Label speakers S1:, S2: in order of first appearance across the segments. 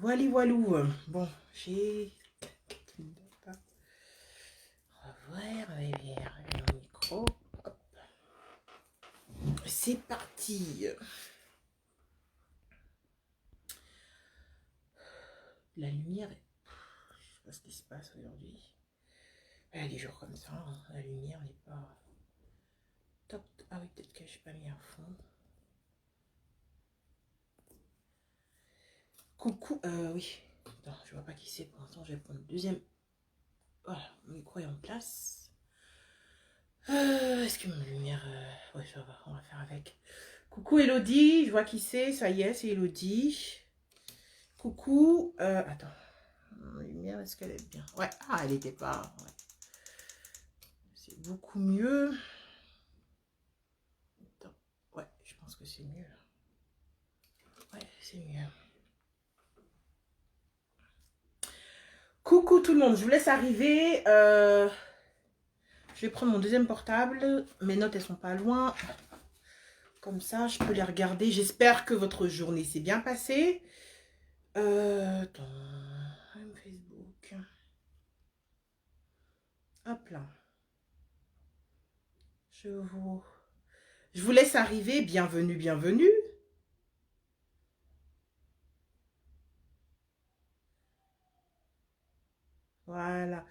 S1: Voilà, voilou. Bon, j'ai... On va voir avec le micro. Hop. C'est parti. La lumière est... Je sais pas ce qui se passe aujourd'hui. Il y a des jours comme ça, hein. La lumière n'est pas top. Ah oui, peut-être que je n'ai pas mis à fond. Coucou, oui. Attends, je vois pas qui c'est pour l'instant. Je vais prendre le deuxième. Voilà, mon micro est en place. Est-ce que ma lumière... Ouais, ça va, on va faire avec. Coucou Elodie, je vois qui c'est. Ça y est, c'est Elodie. Coucou. Attends. La lumière, est-ce qu'elle est bien? Ouais, ah, elle était pas... Ouais. C'est beaucoup mieux. Attends. Ouais, je pense que c'est mieux. Ouais, c'est mieux. Coucou tout le monde, je vous laisse arriver. Je vais prendre mon deuxième portable. Mes notes, elles sont pas loin. Comme ça, je peux les regarder. J'espère que votre journée s'est bien passée. Attends. Facebook. Hop là. Je vous laisse arriver. Bienvenue, bienvenue. Voilà.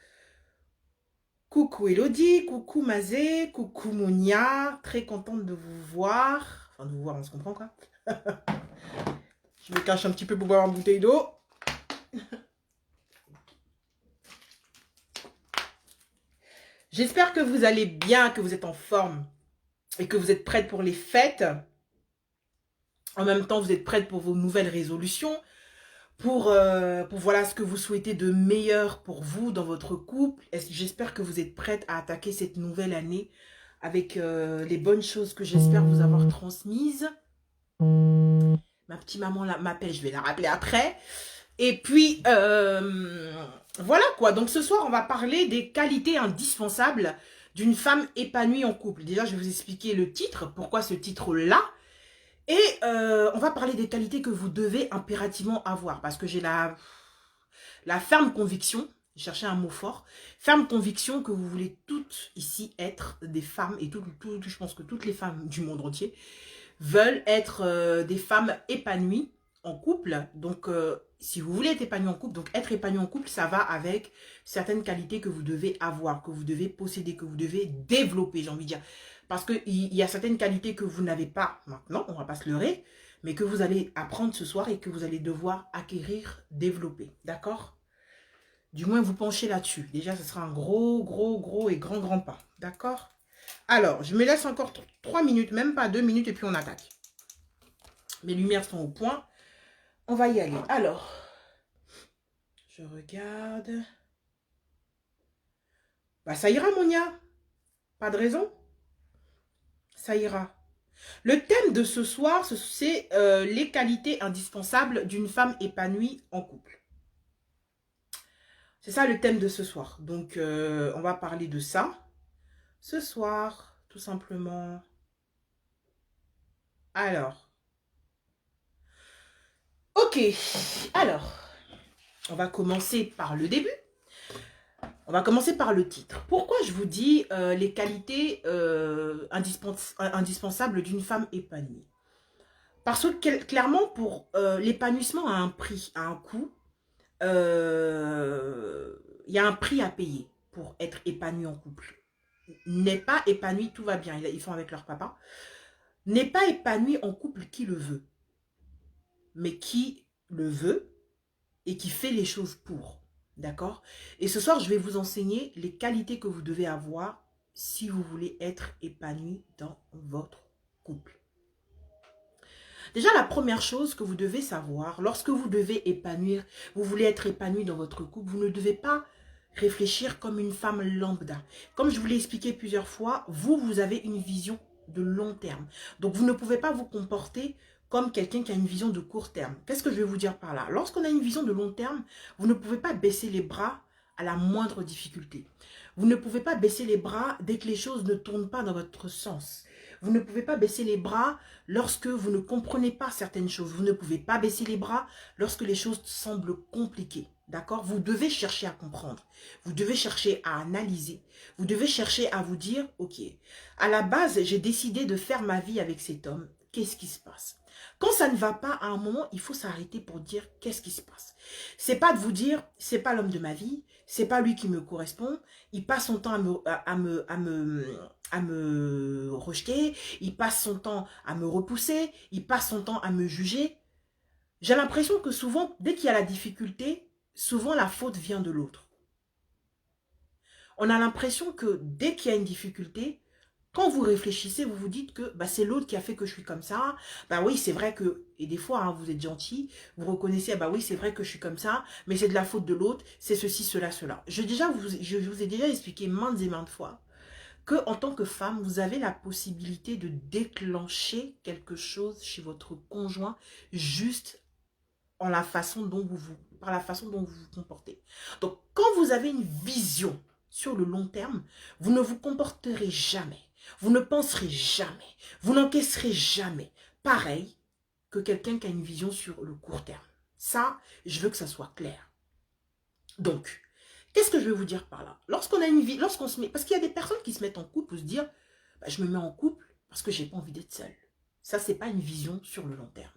S1: Coucou Elodie, coucou Mazé, coucou Mounia. Très contente de vous voir. Enfin, de vous voir, on se comprend quoi. Je me cache un petit peu pour boire une bouteille d'eau. J'espère que vous allez bien, que vous êtes en forme et que vous êtes prête pour les fêtes. En même temps, vous êtes prête pour vos nouvelles résolutions, pour voilà ce que vous souhaitez de meilleur pour vous dans votre couple. J'espère que vous êtes prête à attaquer cette nouvelle année avec les bonnes choses que j'espère vous avoir transmises. Ma petite maman m'appelle, je vais la rappeler après. Et puis, voilà quoi. Donc ce soir, on va parler des qualités indispensables d'une femme épanouie en couple. Déjà, je vais vous expliquer le titre, pourquoi ce titre-là. Et on va parler des qualités que vous devez impérativement avoir. Parce que j'ai la ferme conviction, j'ai cherché un mot fort, ferme conviction que vous voulez toutes ici être des femmes, et je pense que toutes les femmes du monde entier veulent être des femmes épanouies en couple. Donc, si vous voulez être épanoui en couple, donc être épanoui en couple, ça va avec certaines qualités que vous devez avoir, que vous devez posséder, que vous devez développer, j'ai envie de dire. Parce qu'il y a certaines qualités que vous n'avez pas maintenant, on ne va pas se leurrer, mais que vous allez apprendre ce soir et que vous allez devoir acquérir, développer. D'accord? Du moins, vous penchez là-dessus. Déjà, ce sera un gros et grand pas. D'accord? Alors, je me laisse encore 3 minutes, même pas 2 minutes, et puis on attaque. Mes lumières sont au point. On va y aller. Alors, je regarde. Bah, ça ira, Monia. Pas de raison. Ça ira. Le thème de ce soir, c'est les qualités indispensables d'une femme épanouie en couple. C'est ça le thème de ce soir. Donc, on va parler de ça. Ce soir, tout simplement. Alors. Ok. Alors, on va commencer par le début. On va commencer par le titre. Pourquoi je vous dis les qualités indispensables d'une femme épanouie? Parce que clairement, pour l'épanouissement a un prix, a un coût. Il y a un prix à payer pour être épanoui en couple. N'est pas épanoui, tout va bien. Ils font avec leur papa. N'est pas épanoui en couple qui le veut. Mais qui le veut et qui fait les choses pour. D'accord? Et ce soir, je vais vous enseigner les qualités que vous devez avoir si vous voulez être épanoui dans votre couple. Déjà, la première chose que vous devez savoir, lorsque vous devez épanouir, vous voulez être épanoui dans votre couple, vous ne devez pas réfléchir comme une femme lambda. Comme je vous l'ai expliqué plusieurs fois, vous avez une vision de long terme. Donc, vous ne pouvez pas vous comporter comme quelqu'un qui a une vision de court terme. Qu'est-ce que je vais vous dire par là? Lorsqu'on a une vision de long terme, vous ne pouvez pas baisser les bras à la moindre difficulté. Vous ne pouvez pas baisser les bras dès que les choses ne tournent pas dans votre sens. Vous ne pouvez pas baisser les bras lorsque vous ne comprenez pas certaines choses. Vous ne pouvez pas baisser les bras lorsque les choses semblent compliquées. D'accord? Vous devez chercher à comprendre. Vous devez chercher à analyser. Vous devez chercher à vous dire, ok, à la base, j'ai décidé de faire ma vie avec cet homme. Qu'est-ce qui se passe? Quand ça ne va pas, à un moment, il faut s'arrêter pour dire qu'est-ce qui se passe. C'est pas de vous dire, c'est pas l'homme de ma vie, c'est pas lui qui me correspond, il passe son temps à me rejeter, il passe son temps à me repousser, il passe son temps à me juger. J'ai l'impression que souvent, dès qu'il y a la difficulté, souvent la faute vient de l'autre. On a l'impression que dès qu'il y a une difficulté, quand vous réfléchissez, vous vous dites que bah, c'est l'autre qui a fait que je suis comme ça. Bah oui, c'est vrai que, et des fois, hein, vous êtes gentil, vous reconnaissez, bah oui, c'est vrai que je suis comme ça, mais c'est de la faute de l'autre, c'est ceci, cela, cela. Je vous ai déjà expliqué maintes et maintes fois que en tant que femme, vous avez la possibilité de déclencher quelque chose chez votre conjoint juste par la façon dont vous vous comportez. Donc, quand vous avez une vision sur le long terme, vous ne vous comporterez jamais. Vous ne penserez jamais. Vous n'encaisserez jamais. Pareil que quelqu'un qui a une vision sur le court terme. Ça, je veux que ça soit clair. Donc, qu'est-ce que je veux vous dire par là? Lorsqu'on a une vie, lorsqu'on se met, parce qu'il y a des personnes qui se mettent en couple pour se dire, bah, je me mets en couple parce que j'ai pas envie d'être seule. Ça, c'est pas une vision sur le long terme.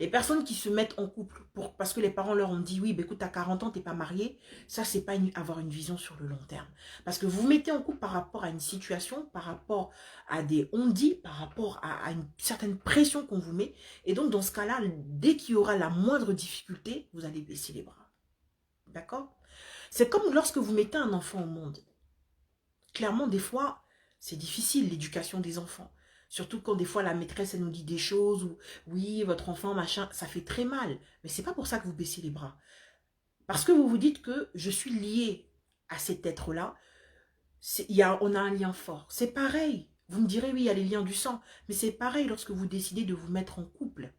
S1: Les personnes qui se mettent en couple parce que les parents leur ont dit, oui, bah, écoute, t'as 40 ans, t'es pas marié, ça, c'est pas avoir une vision sur le long terme. Parce que vous vous mettez en couple par rapport à une situation, par rapport à des on-dit, par rapport à une certaine pression qu'on vous met. Et donc, dans ce cas-là, dès qu'il y aura la moindre difficulté, vous allez baisser les bras. D'accord? C'est comme lorsque vous mettez un enfant au monde. Clairement, des fois, c'est difficile l'éducation des enfants. Surtout quand des fois la maîtresse elle nous dit des choses ou oui, votre enfant, machin, ça fait très mal. Mais c'est pas pour ça que vous baissez les bras. Parce que vous vous dites que je suis lié à cet être-là. On a un lien fort. C'est pareil. Vous me direz, oui, il y a les liens du sang. Mais c'est pareil lorsque vous décidez de vous mettre en couple.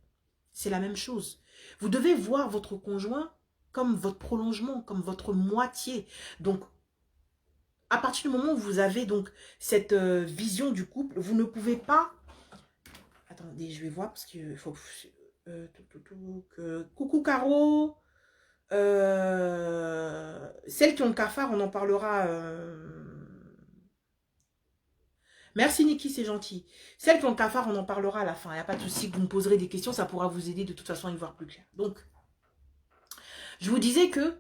S1: C'est la même chose. Vous devez voir votre conjoint comme votre prolongement, comme votre moitié. Donc, à partir du moment où vous avez donc cette vision du couple, vous ne pouvez pas... Attendez, je vais voir parce qu'il faut... coucou Caro. Celles qui ont le cafard, on en parlera... Merci Niki, c'est gentil. Celles qui ont le cafard, on en parlera à la fin. Il n'y a pas de souci, vous me poserez des questions, ça pourra vous aider de toute façon à y voir plus clair. Donc, je vous disais que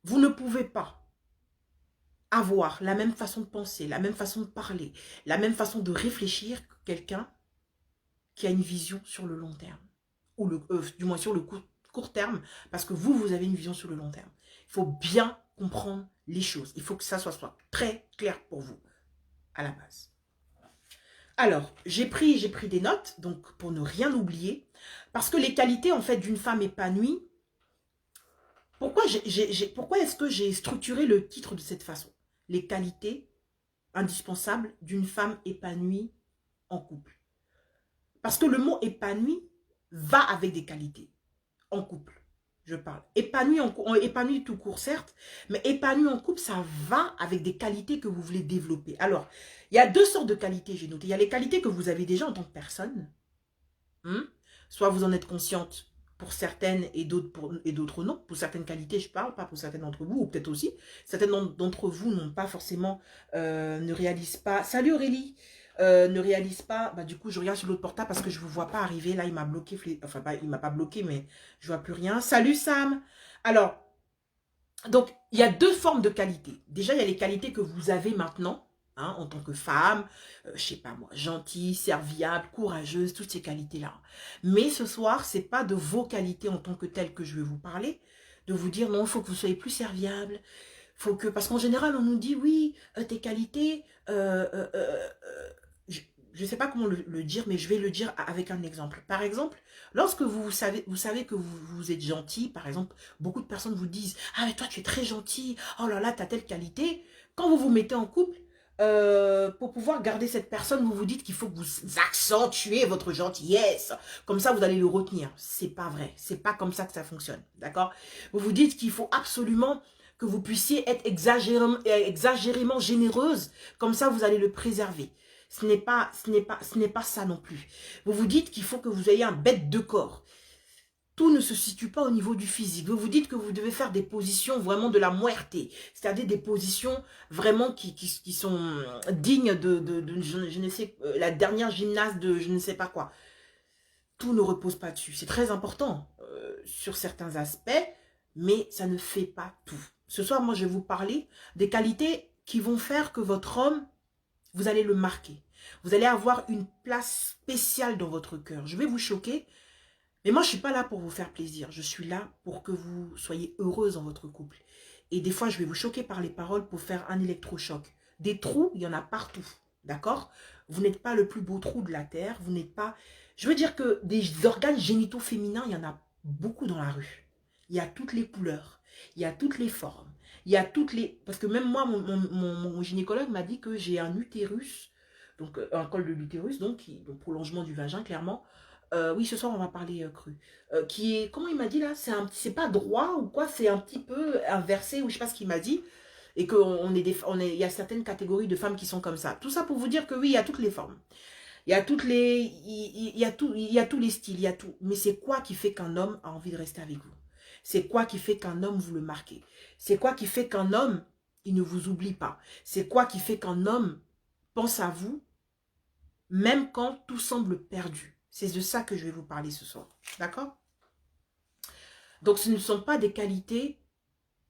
S1: vous ne pouvez pas avoir la même façon de penser, la même façon de parler, la même façon de réfléchir que quelqu'un qui a une vision sur le long terme. Ou du moins sur le court terme, parce que vous avez une vision sur le long terme. Il faut bien comprendre les choses. Il faut que ça soit très clair pour vous, à la base. Alors, j'ai pris des notes, donc pour ne rien oublier, parce que les qualités, en fait, d'une femme épanouie, pourquoi est-ce que j'ai structuré le titre de cette façon? Les qualités indispensables d'une femme épanouie en couple. Parce que le mot épanoui va avec des qualités en couple, je parle. Épanoui tout court, certes, mais épanoui en couple, ça va avec des qualités que vous voulez développer. Alors, il y a deux sortes de qualités, j'ai noté. Il y a les qualités que vous avez déjà en tant que personne. Soit vous en êtes consciente pour certaines et d'autres non. Pour certaines qualités, je parle, pas pour certaines d'entre vous, ou peut-être aussi. Certaines d'entre vous n'ont pas forcément, ne réalisent pas. Salut Aurélie! Ne réalisent pas, bah du coup je regarde sur l'autre portable parce que je ne vous vois pas arriver, là il m'a bloqué, enfin il m'a pas bloqué mais je vois plus rien. Salut Sam! Alors, donc il y a deux formes de qualités. Déjà il y a les qualités que vous avez maintenant, hein, en tant que femme, je sais pas moi, gentille, serviable, courageuse, toutes ces qualités-là. Mais ce soir, c'est pas de vos qualités en tant que telles que je vais vous parler, de vous dire non, il faut que vous soyez plus serviable, faut que, parce qu'en général on nous dit oui, tes qualités, je ne sais pas comment le dire, mais je vais le dire avec un exemple. Par exemple, lorsque vous savez que vous êtes gentil, par exemple, beaucoup de personnes vous disent « Ah, mais toi, tu es très gentil, oh là là, tu as telle qualité ». Quand vous vous mettez en couple, pour pouvoir garder cette personne, vous vous dites qu'il faut que vous accentuez votre gentillesse. Comme ça, vous allez le retenir. C'est pas vrai. C'est pas comme ça que ça fonctionne. D'accord? Vous vous dites qu'il faut absolument que vous puissiez être exagérément généreuse. Comme ça, vous allez le préserver. Ce n'est pas ça non plus. Vous vous dites qu'il faut que vous ayez un bête de corps. Tout ne se situe pas au niveau du physique. Vous vous dites que vous devez faire des positions vraiment de la muerte, c'est-à-dire des positions vraiment qui sont dignes de je ne sais, la dernière gymnaste de je ne sais pas quoi. Tout ne repose pas dessus. C'est très important sur certains aspects, mais ça ne fait pas tout. Ce soir, moi, je vais vous parler des qualités qui vont faire que votre homme, vous allez le marquer. Vous allez avoir une place spéciale dans votre cœur. Je vais vous choquer, mais moi, je ne suis pas là pour vous faire plaisir. Je suis là pour que vous soyez heureuse dans votre couple. Et des fois, je vais vous choquer par les paroles pour faire un électrochoc. Des trous, il y en a partout. D'accord? Vous n'êtes pas le plus beau trou de la terre. Vous n'êtes pas... Je veux dire que des organes génitaux féminins, il y en a beaucoup dans la rue. Il y a toutes les couleurs. Il y a toutes les formes. Il y a toutes les... Parce que même moi, mon gynécologue m'a dit que j'ai un utérus, donc un col de l'utérus, donc prolongement du vagin, clairement. Oui, ce soir, on va parler cru. Qui est... Comment il m'a dit là? C'est pas droit ou quoi? C'est un petit peu inversé ou je sais pas ce qu'il m'a dit. Et il y a certaines catégories de femmes qui sont comme ça. Tout ça pour vous dire que oui, il y a toutes les formes. Il y a toutes les, il y a tous les styles, il y a tout. Mais c'est quoi qui fait qu'un homme a envie de rester avec vous? C'est quoi qui fait qu'un homme vous le marquez? C'est quoi qui fait qu'un homme, il ne vous oublie pas? C'est quoi qui fait qu'un homme pense à vous, même quand tout semble perdu? C'est de ça que je vais vous parler ce soir. D'accord? Donc, ce ne sont pas des qualités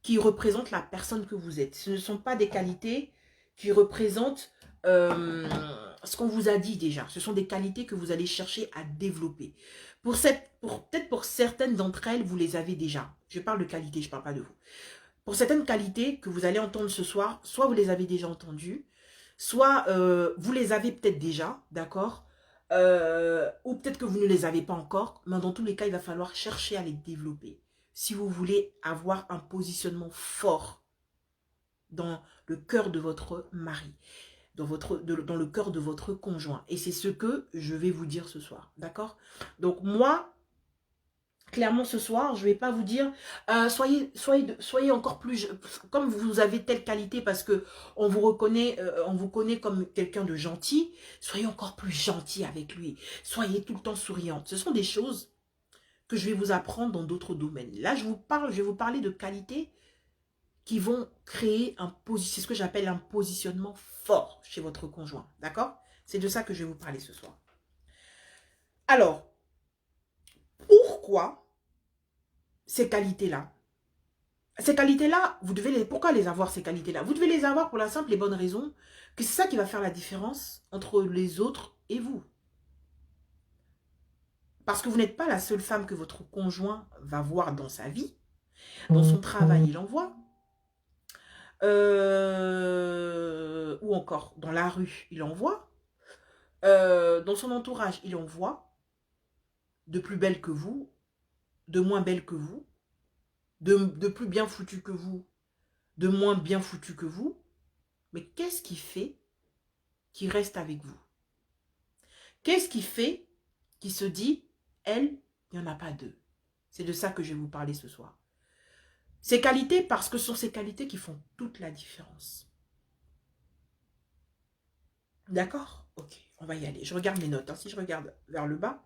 S1: qui représentent la personne que vous êtes. Ce ne sont pas des qualités qui représentent ce qu'on vous a dit déjà. Ce sont des qualités que vous allez chercher à développer. Peut-être pour certaines d'entre elles, vous les avez déjà. Je parle de qualité, je ne parle pas de vous. Pour certaines qualités que vous allez entendre ce soir, soit vous les avez déjà entendues, soit vous les avez peut-être déjà, d'accord, ou peut-être que vous ne les avez pas encore, mais dans tous les cas, il va falloir chercher à les développer. Si vous voulez avoir un positionnement fort dans le cœur de votre mari, dans le cœur de votre conjoint. Et c'est ce que je vais vous dire ce soir, d'accord? Donc moi, clairement ce soir, je ne vais pas vous dire soyez encore plus, comme vous avez telle qualité parce que on vous connaît comme quelqu'un de gentil, soyez encore plus gentil avec lui. Soyez tout le temps souriante. Ce sont des choses que je vais vous apprendre dans d'autres domaines. Là, je vais vous parler de qualités qui vont créer c'est ce que j'appelle un positionnement fort chez votre conjoint. D'accord? C'est de ça que je vais vous parler ce soir. Alors, pourquoi ces qualités-là? Ces qualités-là, pourquoi les avoir, ces qualités-là? Vous devez les avoir pour la simple et bonne raison que c'est ça qui va faire la différence entre les autres et vous. Parce que vous n'êtes pas la seule femme que votre conjoint va voir dans sa vie. Dans son travail, il en voit. Ou encore dans la rue, il en voit. Dans son entourage, il en voit. De plus belle que vous, de moins belle que vous, de plus bien foutu que vous, de moins bien foutu que vous. Mais qu'est-ce qui fait qu'il reste avec vous? Qu'est-ce qui fait qu'il se dit, elle, il n'y en a pas deux? C'est de ça que je vais vous parler ce soir. Ces qualités, parce que ce sont ces qualités qui font toute la différence. D'accord? Ok, on va y aller. Je regarde mes notes. Hein. Si je regarde vers le bas.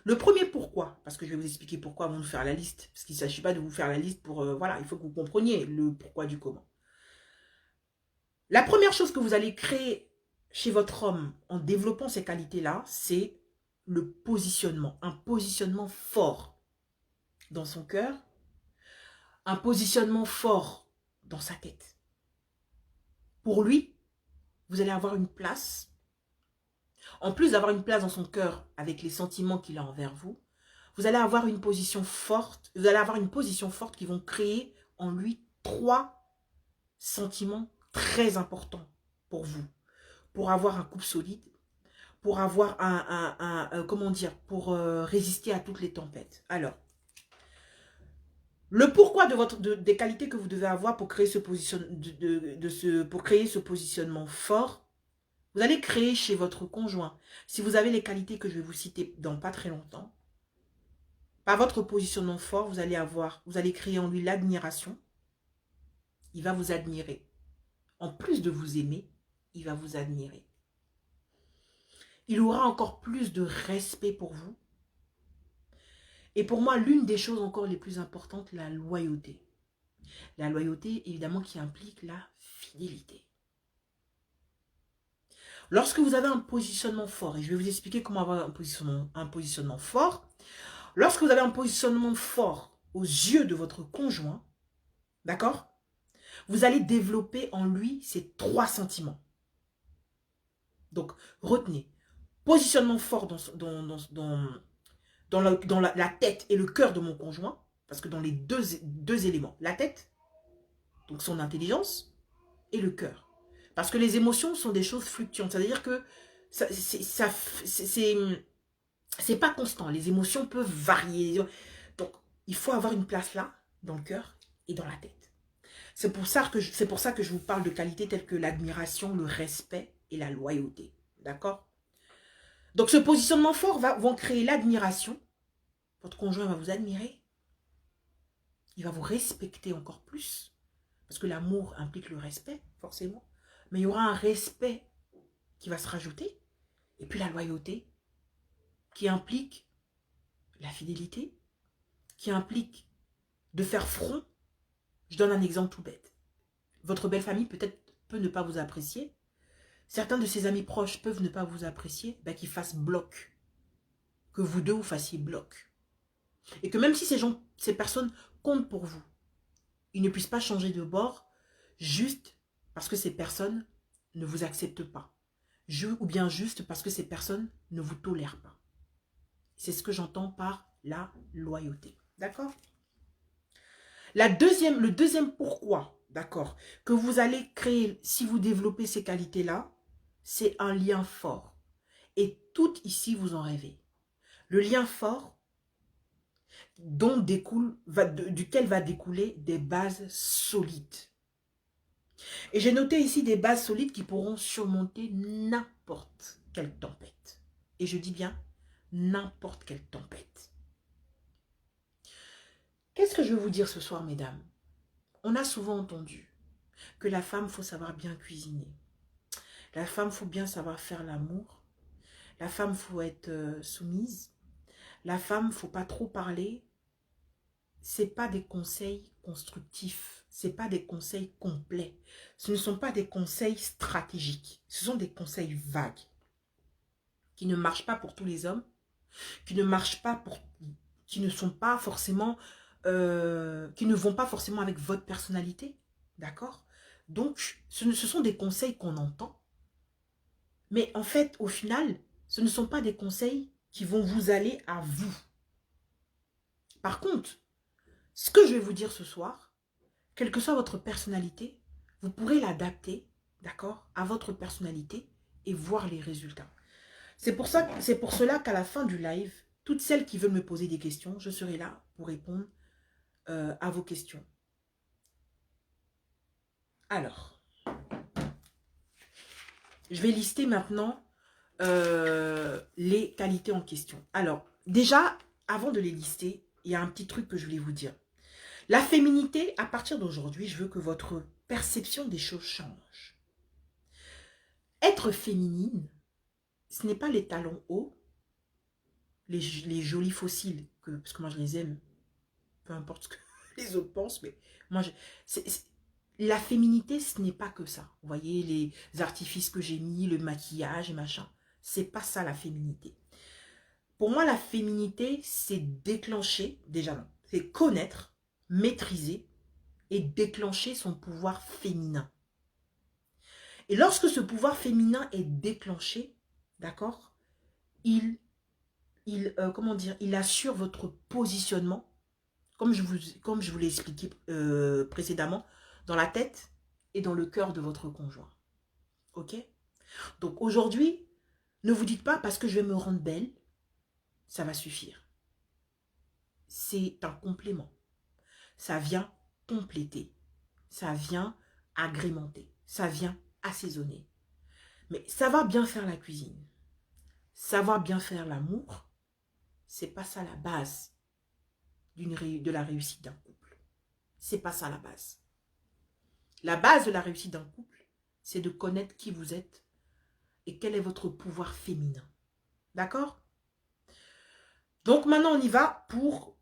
S1: Le premier pourquoi, parce que je vais vous expliquer pourquoi avant de faire la liste. Parce qu'il ne s'agit pas de vous faire la liste pour... voilà, il faut que vous compreniez le pourquoi du comment. La première chose que vous allez créer chez votre homme en développant ces qualités-là, c'est le positionnement. Un positionnement fort dans son cœur. Un positionnement fort dans sa tête. Pour lui, vous allez avoir une place. En plus d'avoir une place dans son cœur avec les sentiments qu'il a envers vous, vous allez avoir une position forte. Vous allez avoir une position forte qui vont créer en lui 3 sentiments très importants pour vous. Pour avoir un couple solide, pour avoir comment dire, pour résister à toutes les tempêtes. Alors, le pourquoi des qualités que vous devez avoir pour créer pour créer ce positionnement fort, vous allez créer chez votre conjoint, si vous avez les qualités que je vais vous citer dans pas très longtemps, par votre positionnement fort, vous allez créer en lui l'admiration. Il va vous admirer. En plus de vous aimer, il va vous admirer. Il aura encore plus de respect pour vous. Et pour moi, l'une des choses encore les plus importantes, la loyauté. La loyauté, évidemment, qui implique la fidélité. Lorsque vous avez un positionnement fort, et je vais vous expliquer comment avoir un positionnement fort, lorsque vous avez un positionnement fort aux yeux de votre conjoint, d'accord, vous allez développer en lui ces 3 sentiments. Donc, retenez, positionnement fort dans la tête et le cœur de mon conjoint, parce que dans les deux éléments, la tête, donc son intelligence, et le cœur. Parce que les émotions sont des choses fluctuantes, c'est-à-dire que c'est pas constant, les émotions peuvent varier. Donc, il faut avoir une place là, dans le cœur et dans la tête. C'est pour ça que je vous parle de qualités telles que l'admiration, le respect et la loyauté. D'accord? Donc, ce positionnement fort va créer l'admiration. Votre conjoint va vous admirer. Il va vous respecter encore plus. Parce que l'amour implique le respect, forcément. Mais il y aura un respect qui va se rajouter. Et puis la loyauté, qui implique la fidélité, qui implique de faire front. Je donne un exemple tout bête. Votre belle famille peut-être peut ne pas vous apprécier. Certains de ses amis proches peuvent ne pas vous apprécier. Ben, qu'ils fassent bloc. Que vous deux vous fassiez bloc. Et que même si ces personnes comptent pour vous, ils ne puissent pas changer de bord juste parce que ces personnes ne vous acceptent pas. Ou bien juste parce que ces personnes ne vous tolèrent pas. C'est ce que j'entends par la loyauté. D'accord? Le deuxième pourquoi, d'accord, que vous allez créer si vous développez ces qualités-là, c'est un lien fort. Et tout ici, vous en rêvez. Le lien fort duquel va découler des bases solides. Et j'ai noté ici des bases solides qui pourront surmonter n'importe quelle tempête. Et je dis bien n'importe quelle tempête. Qu'est-ce que je veux vous dire ce soir, mesdames? On a souvent entendu que la femme, faut savoir bien cuisiner. La femme, faut bien savoir faire l'amour. La femme, faut être soumise. La femme, faut pas trop parler. C'est pas des conseils constructifs. C'est pas des conseils complets. Ce ne sont pas des conseils stratégiques. Ce sont des conseils vagues qui ne marchent pas pour tous les hommes, qui ne marchent pas qui ne sont pas forcément, qui ne vont pas forcément avec votre personnalité, d'accord? Donc, ce sont des conseils qu'on entend, mais en fait, au final, ce ne sont pas des conseils qui vont vous aller à vous. Par contre, ce que je vais vous dire ce soir, quelle que soit votre personnalité, vous pourrez l'adapter, d'accord, à votre personnalité et voir les résultats. C'est pour cela qu'à la fin du live, toutes celles qui veulent me poser des questions, je serai là pour répondre à vos questions. Alors, je vais lister maintenant les qualités en question. Alors, déjà, avant de les lister, il y a un petit truc que je voulais vous dire. La féminité, à partir d'aujourd'hui, je veux que votre perception des choses change. Être féminine, ce n'est pas les talons hauts, les jolis fossiles, parce que moi je les aime, peu importe ce que les autres pensent, mais moi, la féminité, ce n'est pas que ça. Vous voyez, les artifices que j'ai mis, le maquillage et machin, c'est pas ça la féminité. Pour moi, la féminité, c'est déclencher, déjà non, c'est connaître, maîtriser et déclencher son pouvoir féminin. Et lorsque ce pouvoir féminin est déclenché, d'accord, comment dire, il assure votre positionnement, comme je vous l'ai expliqué précédemment, dans la tête et dans le cœur de votre conjoint. Ok? Donc aujourd'hui, ne vous dites pas parce que je vais me rendre belle, ça va suffire. C'est un complément. Ça vient compléter. Ça vient agrémenter. Ça vient assaisonner. Mais savoir bien faire la cuisine, savoir bien faire l'amour, c'est pas ça la base de la réussite d'un couple. C'est pas ça la base. La base de la réussite d'un couple, c'est de connaître qui vous êtes et quel est votre pouvoir féminin. D'accord? Donc maintenant, on y va pour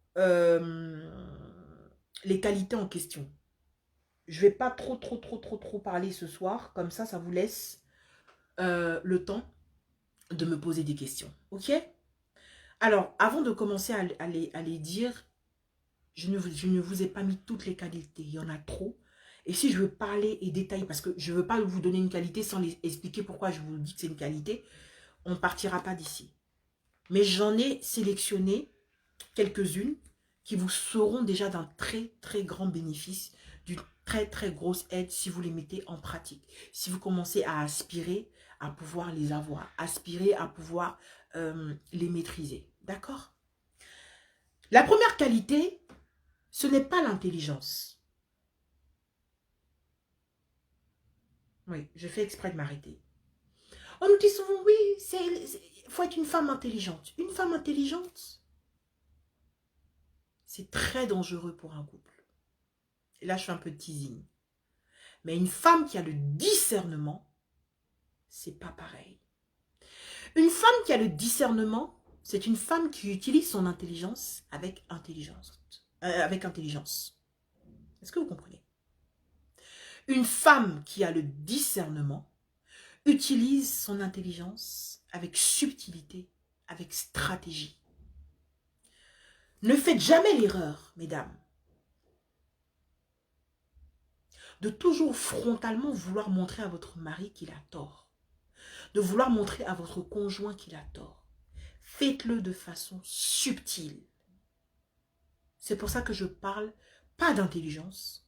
S1: les qualités en question. Je ne vais pas trop parler ce soir. Comme ça vous laisse le temps de me poser des questions. Ok? Alors, avant de commencer à les dire, je ne vous ai pas mis toutes les qualités. Il y en a trop. Et si je veux parler et détailler, parce que je ne veux pas vous donner une qualité sans expliquer pourquoi je vous dis que c'est une qualité, on ne partira pas d'ici. Mais j'en ai sélectionné quelques-unes qui vous seront déjà d'un très grand bénéfice, d'une très grosse aide si vous les mettez en pratique. Si vous commencez à aspirer à pouvoir les avoir, aspirer à pouvoir les maîtriser. D'accord? La première qualité, ce n'est pas l'intelligence. Oui, je fais exprès de m'arrêter. On nous dit souvent, oui, il faut être une femme intelligente. Une femme intelligente, c'est très dangereux pour un couple. Et là, je fais un peu de teasing. Mais une femme qui a le discernement, c'est pas pareil. Une femme qui a le discernement, c'est une femme qui utilise son intelligence avec intelligence. Est-ce que vous comprenez? Une femme qui a le discernement utilise son intelligence avec subtilité, avec stratégie. Ne faites jamais l'erreur, mesdames, de toujours frontalement vouloir montrer à votre mari qu'il a tort. De vouloir montrer à votre conjoint qu'il a tort. Faites-le de façon subtile. C'est pour ça que je parle pas d'intelligence,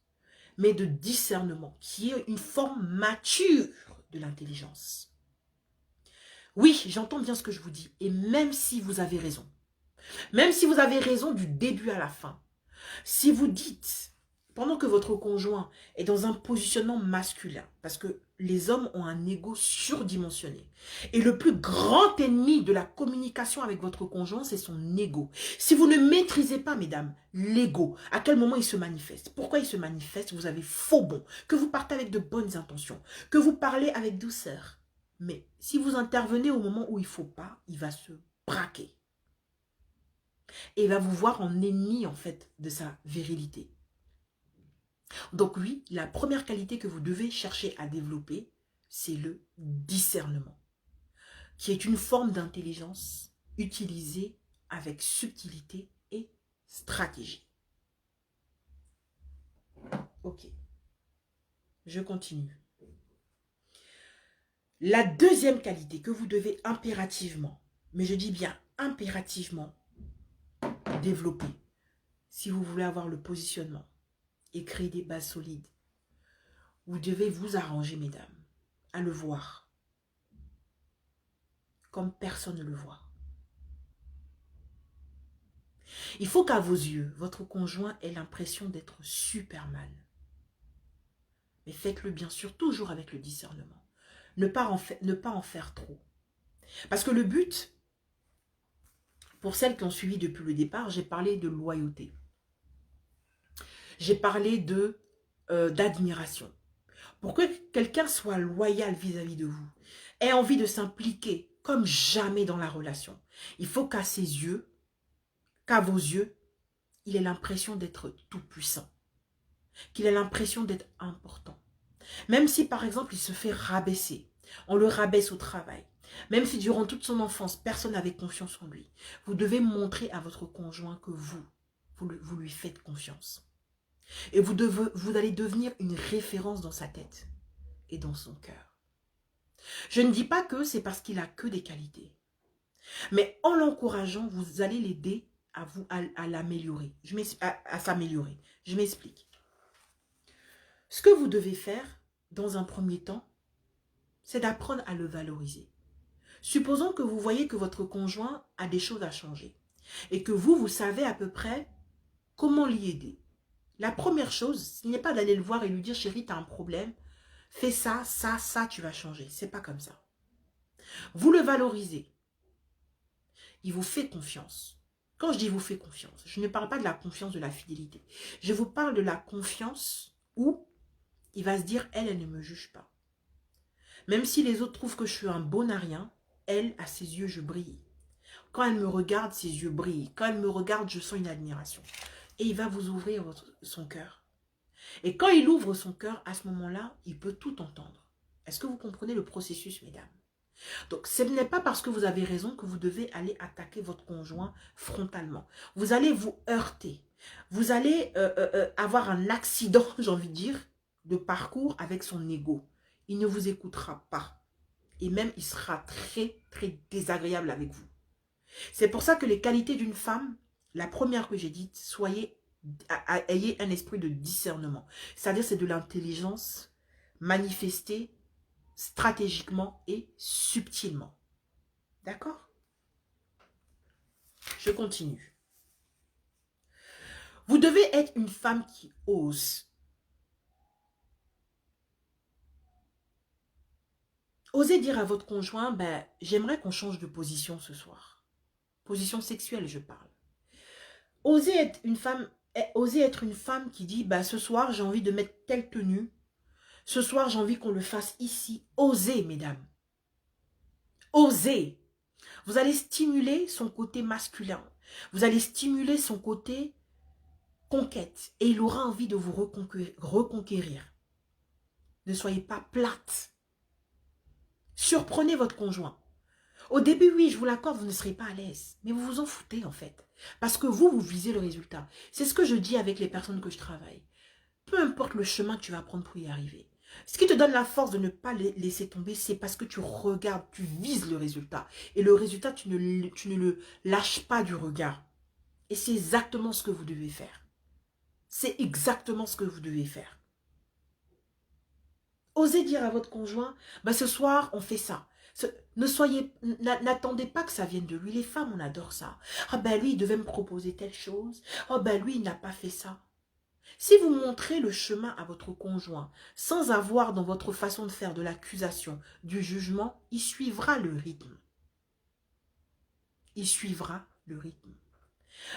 S1: mais de discernement, qui est une forme mature de l'intelligence. Oui, j'entends bien ce que je vous dis, et même si vous avez raison du début à la fin, si vous dites, pendant que votre conjoint est dans un positionnement masculin, parce que les hommes ont un ego surdimensionné, et le plus grand ennemi de la communication avec votre conjoint, c'est son ego. Si vous ne maîtrisez pas, mesdames, l'ego, à quel moment il se manifeste? Pourquoi il se manifeste? Vous avez faux bon, que vous partez avec de bonnes intentions, que vous parlez avec douceur. Mais si vous intervenez au moment où il ne faut pas, il va se braquer. Et il va vous voir en ennemi, en fait, de sa virilité. Donc oui, la première qualité que vous devez chercher à développer, c'est le discernement, qui est une forme d'intelligence utilisée avec subtilité et stratégie. Ok, je continue. La deuxième qualité que vous devez impérativement, mais je dis bien impérativement, développer, si vous voulez avoir le positionnement et créer des bases solides, vous devez vous arranger, mesdames, à le voir comme personne ne le voit. Il faut qu'à vos yeux, votre conjoint ait l'impression d'être Superman. Mais faites-le bien sûr toujours avec le discernement. Ne pas en faire trop. Parce que le but, pour celles qui ont suivi depuis le départ, j'ai parlé de loyauté. J'ai parlé d'admiration. Pour que quelqu'un soit loyal vis-à-vis de vous, ait envie de s'impliquer comme jamais dans la relation, il faut qu'à ses yeux, qu'à vos yeux, il ait l'impression d'être tout puissant, qu'il ait l'impression d'être important. Même si par exemple il se fait rabaisser, on le rabaisse au travail, même si durant toute son enfance personne n'avait confiance en lui, vous devez montrer à votre conjoint que vous lui faites confiance. Et vous allez devenir une référence dans sa tête et dans son cœur. Je ne dis pas que c'est parce qu'il a que des qualités. Mais en l'encourageant, vous allez l'aider à l'améliorer, à s'améliorer. Je m'explique. Ce que vous devez faire, dans un premier temps, c'est d'apprendre à le valoriser. Supposons que vous voyez que votre conjoint a des choses à changer et que vous savez à peu près comment l'y aider. La première chose, ce n'est pas d'aller le voir et lui dire « Chérie, tu as un problème, fais ça, ça, tu vas changer. » C'est pas comme ça. Vous le valorisez. Il vous fait confiance. Quand je dis « vous fait confiance », je ne parle pas de la confiance de la fidélité. Je vous parle de la confiance où il va se dire « elle ne me juge pas. Même si les autres trouvent que je suis un bon à rien, elle, à ses yeux, je brille. Quand elle me regarde, ses yeux brillent. Quand elle me regarde, je sens une admiration. Et il va vous ouvrir son cœur. Et quand il ouvre son cœur, à ce moment-là, il peut tout entendre. Est-ce que vous comprenez le processus, mesdames? Donc, ce n'est pas parce que vous avez raison que vous devez aller attaquer votre conjoint frontalement. Vous allez vous heurter. Vous allez avoir un accident, j'ai envie de dire, de parcours avec son ego. Il ne vous écoutera pas. Et même, il sera très, très désagréable avec vous. C'est pour ça que les qualités d'une femme, la première que j'ai dite, ayez un esprit de discernement. C'est-à-dire, c'est de l'intelligence manifestée stratégiquement et subtilement. D'accord? Je continue. Vous devez être une femme qui ose. Osez dire à votre conjoint, ben, j'aimerais qu'on change de position ce soir. Position sexuelle, je parle. Osez être une femme qui dit, ben, ce soir, j'ai envie de mettre telle tenue. Ce soir, j'ai envie qu'on le fasse ici. Osez, mesdames. Osez. Vous allez stimuler son côté masculin. Vous allez stimuler son côté conquête. Et il aura envie de vous reconquérir. Ne soyez pas plate. Surprenez votre conjoint. Au début, oui, je vous l'accorde, vous ne serez pas à l'aise. Mais vous vous en foutez, en fait. Parce que vous visez le résultat. C'est ce que je dis avec les personnes que je travaille. Peu importe le chemin que tu vas prendre pour y arriver. Ce qui te donne la force de ne pas laisser tomber, c'est parce que tu regardes, tu vises le résultat. Et le résultat, tu ne le lâches pas du regard. Et c'est exactement ce que vous devez faire. C'est exactement ce que vous devez faire. Osez dire à votre conjoint, bah, ce soir, on fait ça. N'attendez pas que ça vienne de lui. Les femmes, on adore ça. Ah ben lui, il devait me proposer telle chose. Ah ben lui, il n'a pas fait ça. Si vous montrez le chemin à votre conjoint, sans avoir dans votre façon de faire de l'accusation, du jugement, il suivra le rythme. Il suivra le rythme.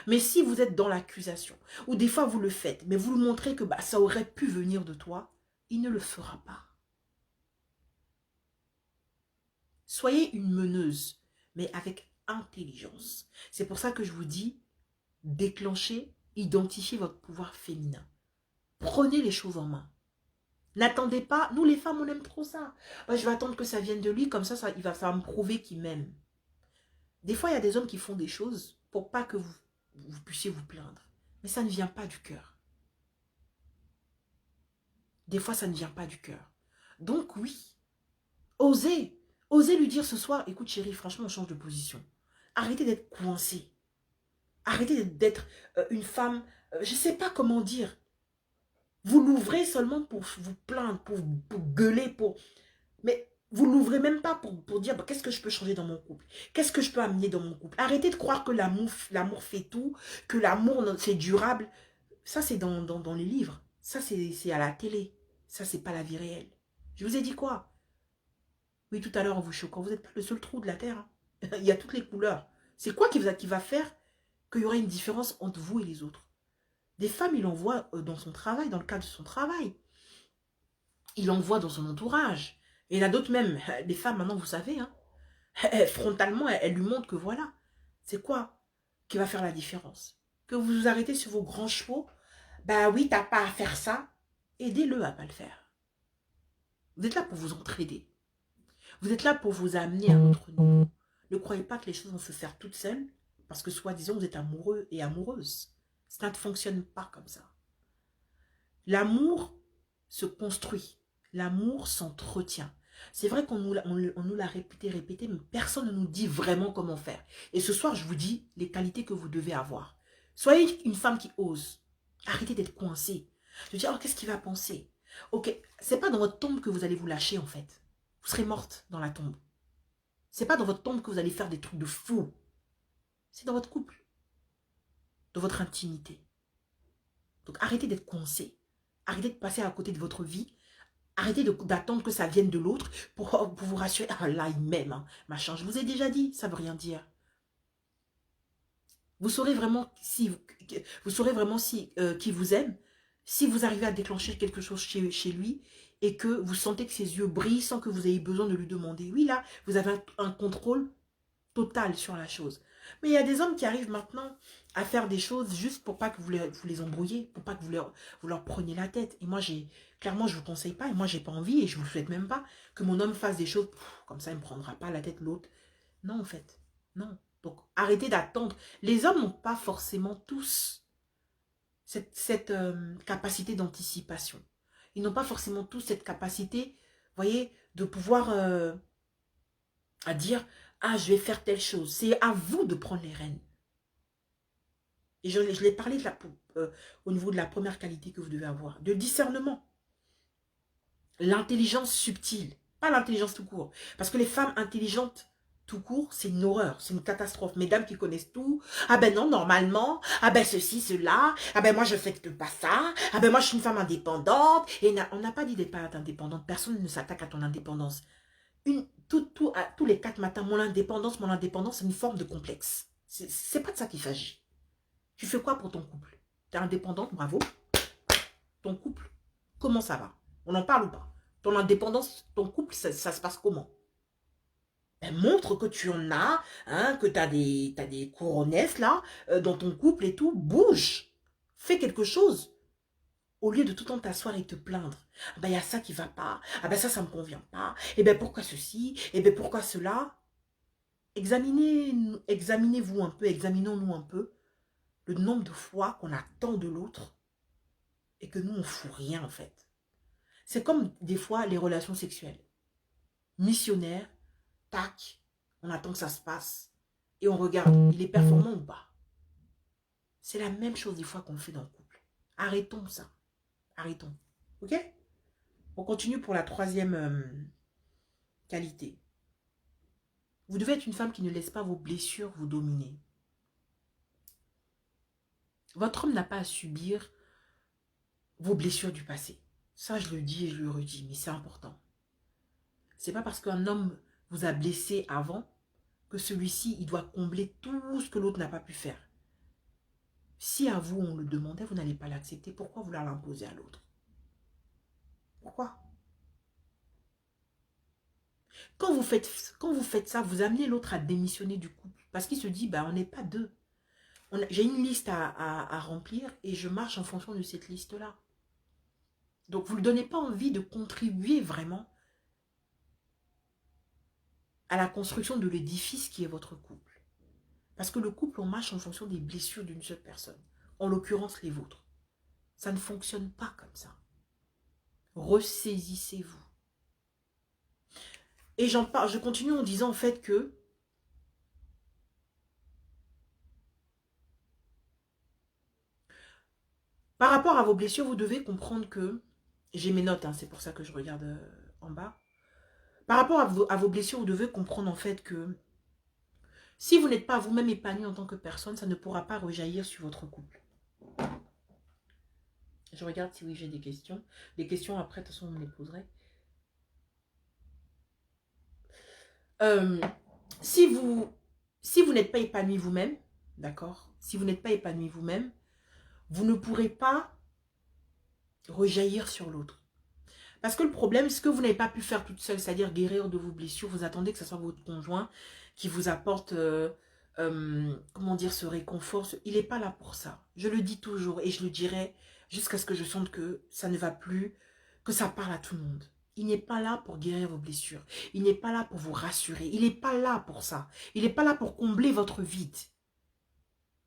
S1: Mais si vous êtes dans l'accusation, ou des fois vous le faites, mais vous le montrez que bah, ça aurait pu venir de toi, il ne le fera pas. Soyez une meneuse, mais avec intelligence. C'est pour ça que je vous dis, déclenchez, identifiez votre pouvoir féminin. Prenez les choses en main. N'attendez pas, nous les femmes on aime trop ça. Moi, je vais attendre que ça vienne de lui, comme ça, il va me prouver qu'il m'aime. Des fois il y a des hommes qui font des choses pour pas que vous puissiez vous plaindre. Mais ça ne vient pas du cœur. Des fois ça ne vient pas du cœur. Donc oui, osez. Osez lui dire ce soir, écoute chérie, franchement on change de position. Arrêtez d'être coincé. Arrêtez d'être une femme, je ne sais pas comment dire. Vous l'ouvrez seulement pour vous plaindre, pour gueuler, mais vous ne l'ouvrez même pas pour dire bah, qu'est-ce que je peux changer dans mon couple? Qu'est-ce que je peux amener dans mon couple? Arrêtez de croire que l'amour fait tout, que l'amour c'est durable. Ça c'est dans les livres. Ça c'est à la télé. Ça c'est pas la vie réelle. Je vous ai dit quoi? Oui, tout à l'heure en vous choquant, vous n'êtes pas le seul trou de la terre. Hein. Il y a toutes les couleurs. C'est quoi qui va faire qu'il y aura une différence entre vous et les autres? Des femmes, il en voit dans son travail, dans le cadre de son travail. Il en voit dans son entourage. Et il y en a d'autres même, des femmes maintenant, vous savez, hein, frontalement, elle lui montre que voilà, c'est quoi qui va faire la différence? Que vous vous arrêtez sur vos grands chevaux, bah oui, t'as pas à faire ça, aidez-le à pas le faire. Vous êtes là pour vous entraider. Vous êtes là pour vous amener à votre niveau. Ne croyez pas que les choses vont se faire toutes seules, parce que soi-disant, vous êtes amoureux et amoureuse. Ça ne fonctionne pas comme ça. L'amour se construit. L'amour s'entretient. C'est vrai qu'on nous l'a répété, mais personne ne nous dit vraiment comment faire. Et ce soir, je vous dis les qualités que vous devez avoir. Soyez une femme qui ose. Arrêtez d'être coincée. De dire, oh, qu'est-ce qu'il va penser? Ok, c'est pas dans votre tombe que vous allez vous lâcher, en fait. Vous serez morte dans la tombe. C'est pas dans votre tombe que vous allez faire des trucs de fou. C'est dans votre couple. Dans votre intimité. Donc arrêtez d'être coincé. Arrêtez de passer à côté de votre vie. Arrêtez d'attendre que ça vienne de l'autre pour vous rassurer. Ah là, il m'aime, hein, machin. Je vous ai déjà dit, ça ne veut rien dire. Vous saurez vraiment si qui vous aime, si vous arrivez à déclencher quelque chose chez lui et que vous sentez que ses yeux brillent sans que vous ayez besoin de lui demander. Oui, là, vous avez un contrôle total sur la chose. Mais il y a des hommes qui arrivent maintenant à faire des choses juste pour pas que vous les embrouillez, pour pas que vous leur preniez la tête. Et moi, clairement, je ne vous conseille pas, et moi, j'ai pas envie, et je vous le souhaite même pas, que mon homme fasse des choses, comme ça, il ne me prendra pas la tête l'autre. Non, en fait, non. Donc, arrêtez d'attendre. Les hommes n'ont pas forcément tous cette capacité d'anticipation. Ils n'ont pas forcément tous cette capacité, voyez, de pouvoir à dire, ah, je vais faire telle chose. C'est à vous de prendre les rênes. Et je l'ai parlé au niveau de la première qualité que vous devez avoir, de discernement. L'intelligence subtile, pas l'intelligence tout court. Parce que les femmes intelligentes tout court, c'est une horreur, c'est une catastrophe. Mesdames qui connaissent tout, ah ben non, normalement, ah ben ceci, cela, ah ben moi je fais que pas ça, ah ben moi je suis une femme indépendante. Et on n'a pas dit des pas indépendantes, personne ne s'attaque à ton indépendance. Tous les 4 matins, mon indépendance, c'est une forme de complexe. C'est pas de ça qu'il s'agit. Tu fais quoi pour ton couple? Tu es indépendante, bravo. Ton couple, comment ça va? On en parle ou pas? Ton indépendance, ton couple, ça se passe comment? Ben, montre que tu en as, hein, que tu as des couronnesses là, dans ton couple et tout. Bouge. Fais quelque chose. Au lieu de tout le temps t'asseoir et te plaindre. Ah ben, il y a ça qui va pas. Ah ben, ça me convient pas. Et ben, pourquoi ceci? Et ben, pourquoi cela? Examinez-vous un peu, examinons-nous un peu le nombre de fois qu'on attend de l'autre et que nous, on ne fout rien en fait. C'est comme des fois les relations sexuelles. Missionnaire, tac, on attend que ça se passe et on regarde, il est performant ou pas. C'est la même chose des fois qu'on fait dans le couple. Arrêtons ça. Arrêtons. Ok? On continue pour la troisième qualité. Vous devez être une femme qui ne laisse pas vos blessures vous dominer. Votre homme n'a pas à subir vos blessures du passé. Ça, je le dis et je le redis, mais c'est important. C'est pas parce qu'un homme vous a blessé avant que celui-ci, il doit combler tout ce que l'autre n'a pas pu faire. Si à vous, on le demandait, vous n'allez pas l'accepter. Pourquoi vouloir l'imposer à l'autre? Pourquoi? Quand vous faites ça, vous amenez l'autre à démissionner du couple. Parce qu'il se dit, bah, on n'est pas deux. J'ai une liste à remplir et je marche en fonction de cette liste-là. Donc, vous ne lui donnez pas envie de contribuer vraiment à la construction de l'édifice qui est votre couple. Parce que le couple, on marche en fonction des blessures d'une seule personne. En l'occurrence, les vôtres. Ça ne fonctionne pas comme ça. Ressaisissez-vous. Et je continue en disant en fait que par rapport à vos blessures, vous devez comprendre que, j'ai mes notes, hein, c'est pour ça que je regarde en bas. Par rapport à vos blessures, vous devez comprendre en fait que si vous n'êtes pas vous-même épanoui en tant que personne, ça ne pourra pas rejaillir sur votre couple. Je regarde si oui, j'ai des questions. Les questions, après, de toute façon, on me les poserait. Si vous n'êtes pas épanoui vous-même, d'accord? Si vous n'êtes pas épanoui vous-même, vous ne pourrez pas rejaillir sur l'autre. Parce que le problème, ce que vous n'avez pas pu faire toute seule, c'est-à-dire guérir de vos blessures, vous attendez que ce soit votre conjoint qui vous apporte, comment dire, ce réconfort. Il n'est pas là pour ça. Je le dis toujours et je le dirai jusqu'à ce que je sente que ça ne va plus, que ça parle à tout le monde. Il n'est pas là pour guérir vos blessures. Il n'est pas là pour vous rassurer. Il n'est pas là pour ça. Il n'est pas là pour combler votre vide.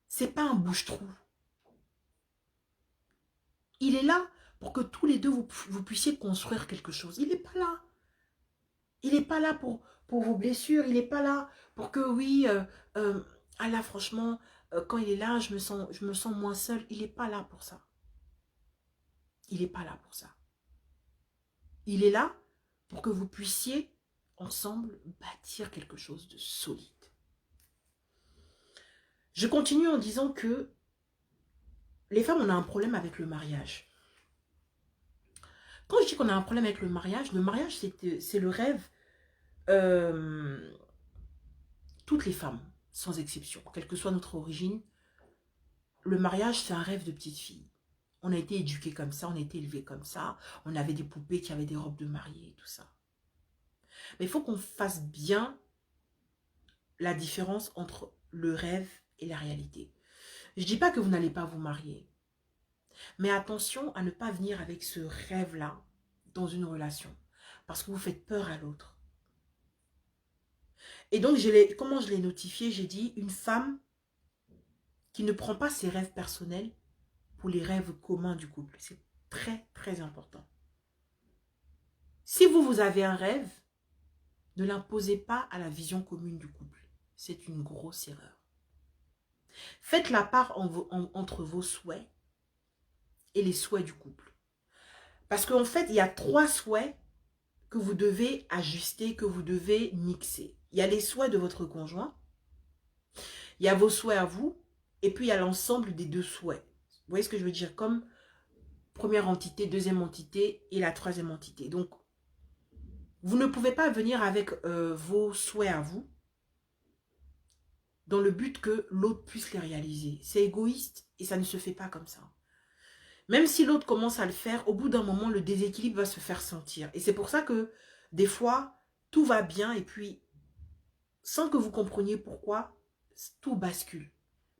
S1: C'est pas un bouche-trou. Il est là pour que tous les deux, vous puissiez construire quelque chose. Il n'est pas là. Il n'est pas là pour vos blessures. Il n'est pas là pour que, oui, ah là, franchement, quand il est là, je me sens moins seule. Il n'est pas là pour ça. Il n'est pas là pour ça. Il est là pour que vous puissiez, ensemble, bâtir quelque chose de solide. Je continue en disant que les femmes, on a un problème avec le mariage. Quand je dis qu'on a un problème avec le mariage, c'est le rêve. Toutes les femmes, sans exception, quelle que soit notre origine, le mariage, c'est un rêve de petite fille. On a été éduqués comme ça, on a été élevés comme ça. On avait des poupées qui avaient des robes de mariée, tout ça. Mais il faut qu'on fasse bien la différence entre le rêve et la réalité. Je ne dis pas que vous n'allez pas vous marier. Mais attention à ne pas venir avec ce rêve-là dans une relation. Parce que vous faites peur à l'autre. Et donc, comment je l'ai notifié? J'ai dit une femme qui ne prend pas ses rêves personnels pour les rêves communs du couple. C'est très, très important. Si vous avez un rêve, ne l'imposez pas à la vision commune du couple. C'est une grosse erreur. Faites la part entre vos souhaits et les souhaits du couple. Parce qu'en fait, il y a 3 souhaits que vous devez ajuster, que vous devez mixer. Il y a les souhaits de votre conjoint, il y a vos souhaits à vous, et puis il y a l'ensemble des 2 souhaits. Vous voyez ce que je veux dire? Comme première entité, deuxième entité et la troisième entité. Donc, vous ne pouvez pas venir avec vos souhaits à vous dans le but que l'autre puisse les réaliser. C'est égoïste et ça ne se fait pas comme ça. Même si l'autre commence à le faire, au bout d'un moment, le déséquilibre va se faire sentir. Et c'est pour ça que, des fois, tout va bien et puis, sans que vous compreniez pourquoi, tout bascule.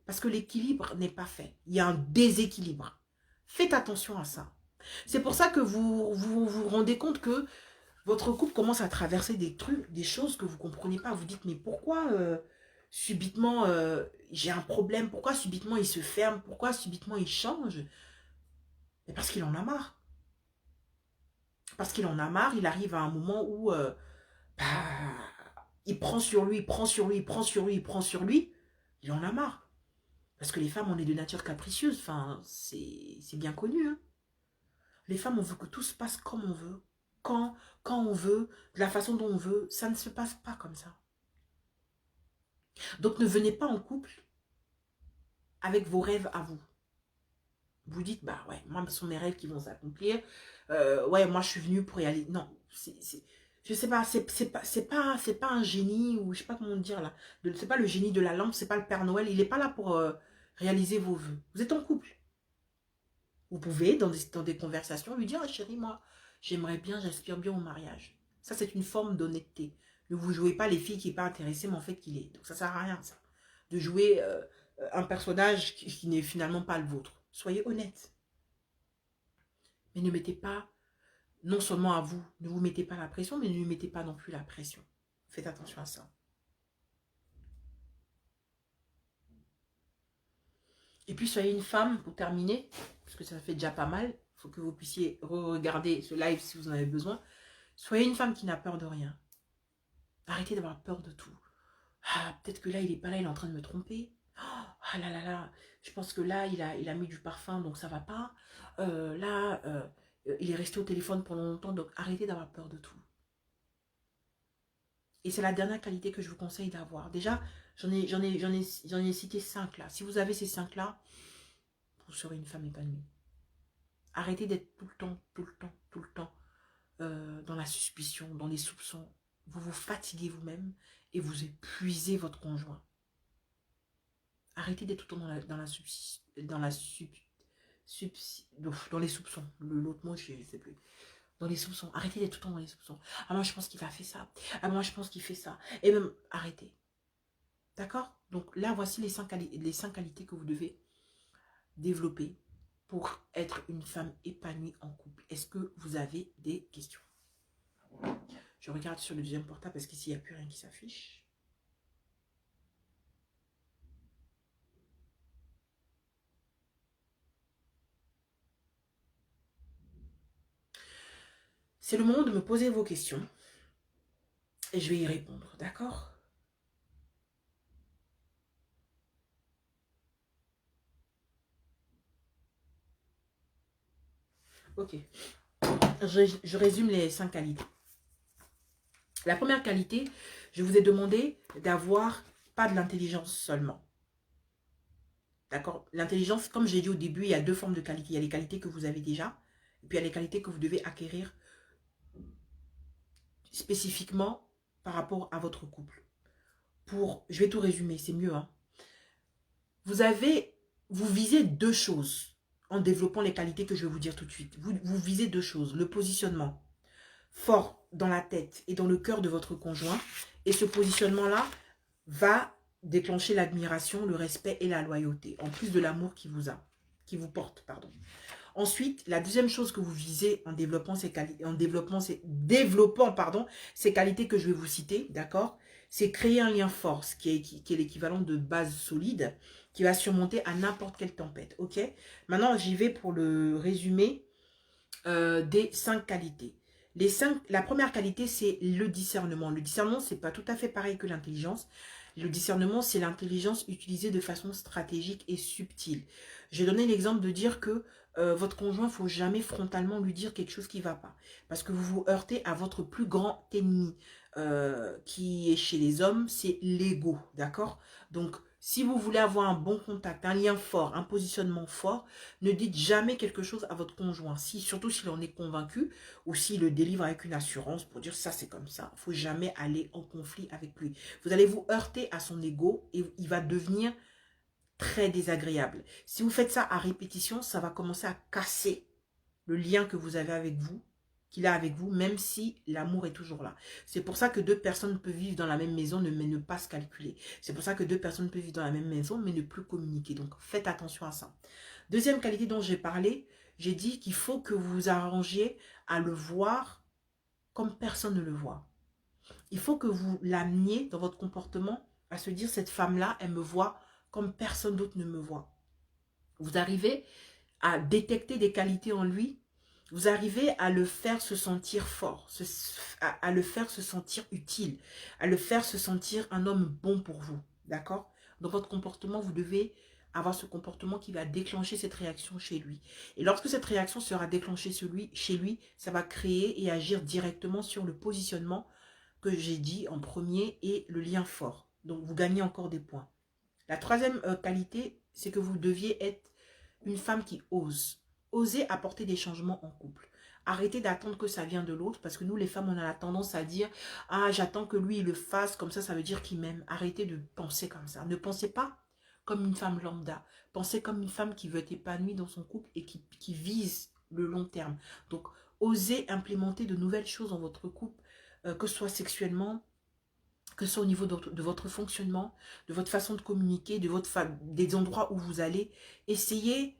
S1: Parce que l'équilibre n'est pas fait. Il y a un déséquilibre. Faites attention à ça. C'est pour ça que vous rendez compte que votre couple commence à traverser des trucs, des choses que vous ne comprenez pas. Vous dites, mais pourquoi subitement j'ai un problème? Pourquoi subitement il se ferme? Pourquoi subitement il change? Mais parce qu'il en a marre. Parce qu'il en a marre, il arrive à un moment où bah, il prend sur lui, il prend sur lui, il prend sur lui, il prend sur lui. Il en a marre. Parce que les femmes, on est de nature capricieuse. Enfin, c'est bien connu. Hein. Les femmes, on veut que tout se passe comme on veut. Quand on veut, de la façon dont on veut. Ça ne se passe pas comme ça. Donc, ne venez pas en couple avec vos rêves à vous. Vous dites, bah ouais, moi, ce sont mes rêves qui vont s'accomplir. Ouais, moi, je suis venue pour y aller. Non, je sais pas, c'est pas un génie, ou je sais pas comment dire là. C'est pas le génie de la lampe, c'est pas le Père Noël. Il n'est pas là pour réaliser vos vœux. Vous êtes en couple. Vous pouvez, dans des conversations, lui dire, ah, chérie, moi, j'aimerais bien, j'aspire bien au mariage. Ça, c'est une forme d'honnêteté. Ne vous jouez pas les filles qui n'est pas intéressée, mais en fait qu'il est. Donc, ça sert à rien, ça. De jouer un personnage qui n'est finalement pas le vôtre. Soyez honnête. Mais ne mettez pas, non seulement à vous, ne vous mettez pas la pression, mais ne lui mettez pas non plus la pression. Faites attention à ça. Et puis, soyez une femme, pour terminer, parce que ça fait déjà pas mal. Il faut que vous puissiez regarder ce live si vous en avez besoin. Soyez une femme qui n'a peur de rien. Arrêtez d'avoir peur de tout. Ah, peut-être que là, il n'est pas là, il est en train de me tromper. Ah là là là, je pense que là, il a mis du parfum, donc ça va pas. Il est resté au téléphone pendant longtemps, donc arrêtez d'avoir peur de tout. Et c'est la dernière qualité que je vous conseille d'avoir. Déjà, j'en ai cité 5 là. Si vous avez ces 5 là, vous serez une femme épanouie. Arrêtez d'être tout le temps dans la suspicion, dans les soupçons. Vous vous fatiguez vous-même et vous épuisez votre conjoint. Arrêtez d'être tout le temps dans les soupçons. L'autre mot, je ne sais plus. Dans les soupçons. Arrêtez d'être tout le temps dans les soupçons. Ah, moi, je pense qu'il va faire ça. Ah, moi, je pense qu'il fait ça. Et même, arrêtez. D'accord? Donc là, voici les 5 qualités que vous devez développer pour être une femme épanouie en couple. Est-ce que vous avez des questions? Je regarde sur le deuxième portable parce qu'ici, il n'y a plus rien qui s'affiche. C'est le moment de me poser vos questions et je vais y répondre, d'accord? Ok. Je résume les 5 qualités. La première qualité, je vous ai demandé d'avoir pas de l'intelligence seulement. D'accord? L'intelligence, comme j'ai dit au début, il y a 2 formes de qualités. Il y a les qualités que vous avez déjà, et puis il y a les qualités que vous devez acquérir spécifiquement par rapport à votre couple. Je vais tout résumer, c'est mieux. Hein? Vous visez 2 choses en développant les qualités que je vais vous dire tout de suite. Vous visez deux choses, le positionnement fort dans la tête et dans le cœur de votre conjoint. Et ce positionnement-là va déclencher l'admiration, le respect et la loyauté, en plus de l'amour qui vous porte, pardon. Ensuite, la deuxième chose que vous visez en développant ces qualités, ces qualités que je vais vous citer, d'accord, c'est créer un lien fort, qui est l'équivalent de base solide, qui va surmonter à n'importe quelle tempête, ok? Maintenant, j'y vais pour le résumé des 5 qualités. La première qualité, c'est le discernement. Le discernement, c'est pas tout à fait pareil que l'intelligence. Le discernement, c'est l'intelligence utilisée de façon stratégique et subtile. J'ai donné l'exemple de dire que votre conjoint, il ne faut jamais frontalement lui dire quelque chose qui ne va pas. Parce que vous vous heurtez à votre plus grand ennemi qui est chez les hommes, c'est l'ego, d'accord? Donc, si vous voulez avoir un bon contact, un lien fort, un positionnement fort, ne dites jamais quelque chose à votre conjoint, surtout s'il en est convaincu ou s'il le délivre avec une assurance pour dire ça c'est comme ça. Il ne faut jamais aller en conflit avec lui. Vous allez vous heurter à son ego et il va devenir très désagréable. Si vous faites ça à répétition, ça va commencer à casser le lien que vous avez avec vous, qu'il a avec vous, même si l'amour est toujours là. C'est pour ça que deux personnes peuvent vivre dans la même maison, mais ne pas se calculer. C'est pour ça que deux personnes peuvent vivre dans la même maison, mais ne plus communiquer. Donc, faites attention à ça. Deuxième qualité dont j'ai parlé, j'ai dit qu'il faut que vous vous arrangiez à le voir comme personne ne le voit. Il faut que vous l'ameniez dans votre comportement à se dire, cette femme-là, elle me voit comme personne d'autre ne me voit. Vous arrivez à détecter des qualités en lui, vous arrivez à le faire se sentir fort, à le faire se sentir utile, à le faire se sentir un homme bon pour vous, d'accord? Dans votre comportement, vous devez avoir ce comportement qui va déclencher cette réaction chez lui. Et lorsque cette réaction sera déclenchée chez lui, ça va créer et agir directement sur le positionnement que j'ai dit en premier et le lien fort. Donc, vous gagnez encore des points. La troisième qualité, c'est que vous deviez être une femme qui ose. Oser apporter des changements en couple. Arrêtez d'attendre que ça vienne de l'autre, parce que nous, les femmes, on a la tendance à dire « Ah, j'attends que lui, il le fasse, comme ça veut dire qu'il m'aime. » Arrêtez de penser comme ça. Ne pensez pas comme une femme lambda. Pensez comme une femme qui veut être épanouie dans son couple et qui vise le long terme. Donc, osez implémenter de nouvelles choses dans votre couple, que ce soit sexuellement, que ce soit au niveau de votre fonctionnement, de votre façon de communiquer, des endroits où vous allez. Essayez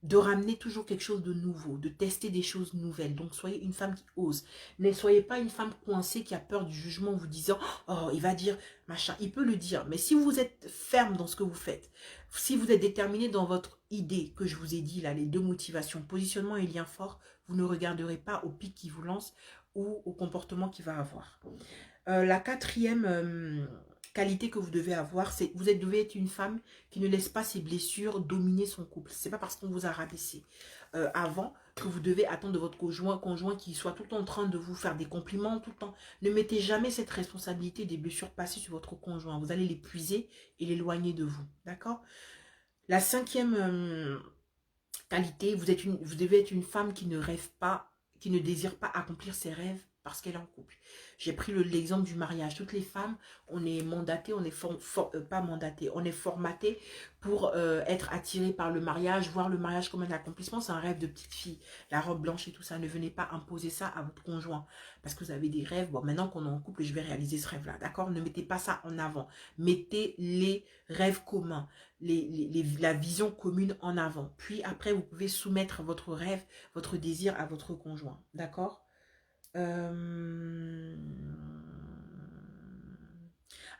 S1: de ramener toujours quelque chose de nouveau, de tester des choses nouvelles. Donc, soyez une femme qui ose. Ne soyez pas une femme coincée qui a peur du jugement en vous disant « Oh, il va dire machin ». Il peut le dire, mais si vous êtes ferme dans ce que vous faites, si vous êtes déterminé dans votre idée que je vous ai dit, là, les deux motivations, positionnement et lien fort, vous ne regarderez pas au pic qui vous lance ou au comportement qu'il va avoir. La quatrième qualité que vous devez avoir, c'est que vous devez être une femme qui ne laisse pas ses blessures dominer son couple. C'est pas parce qu'on vous a rabaissé avant que vous devez attendre de votre conjoint qui soit tout le temps en train de vous faire des compliments tout le temps. Ne mettez jamais cette responsabilité des blessures passées sur votre conjoint. Vous allez l'épuiser et l'éloigner de vous. D'accord? La cinquième qualité, vous devez être une femme qui ne rêve pas, qui ne désire pas accomplir ses rêves parce qu'elle est en couple. J'ai pris l'exemple du mariage. Toutes les femmes, on est mandatées, on est pas mandatées, on est formatées pour être attirées par le mariage, voir le mariage comme un accomplissement. C'est un rêve de petite fille. La robe blanche et tout ça, ne venez pas imposer ça à votre conjoint parce que vous avez des rêves. Bon, maintenant qu'on est en couple, je vais réaliser ce rêve-là, d'accord? Ne mettez pas ça en avant. Mettez les rêves communs, la vision commune en avant. Puis après, vous pouvez soumettre votre rêve, votre désir à votre conjoint, d'accord?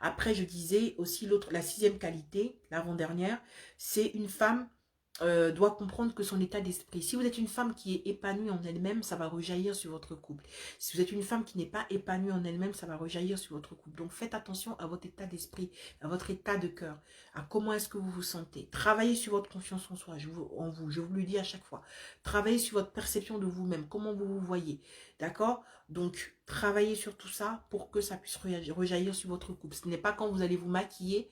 S1: Après, je disais aussi la sixième qualité, l'avant-dernière, c'est une femme doit comprendre que son état d'esprit. Si vous êtes une femme qui est épanouie en elle-même, ça va rejaillir sur votre couple. Si vous êtes une femme qui n'est pas épanouie en elle-même, ça va rejaillir sur votre couple. Donc faites attention à votre état d'esprit, à votre état de cœur, à comment est-ce que vous vous sentez. Travaillez sur votre confiance en soi, je vous le dis à chaque fois. Travaillez sur votre perception de vous-même, comment vous vous voyez. D'accord? Donc travaillez sur tout ça pour que ça puisse rejaillir sur votre couple. Ce n'est pas quand vous allez vous maquiller,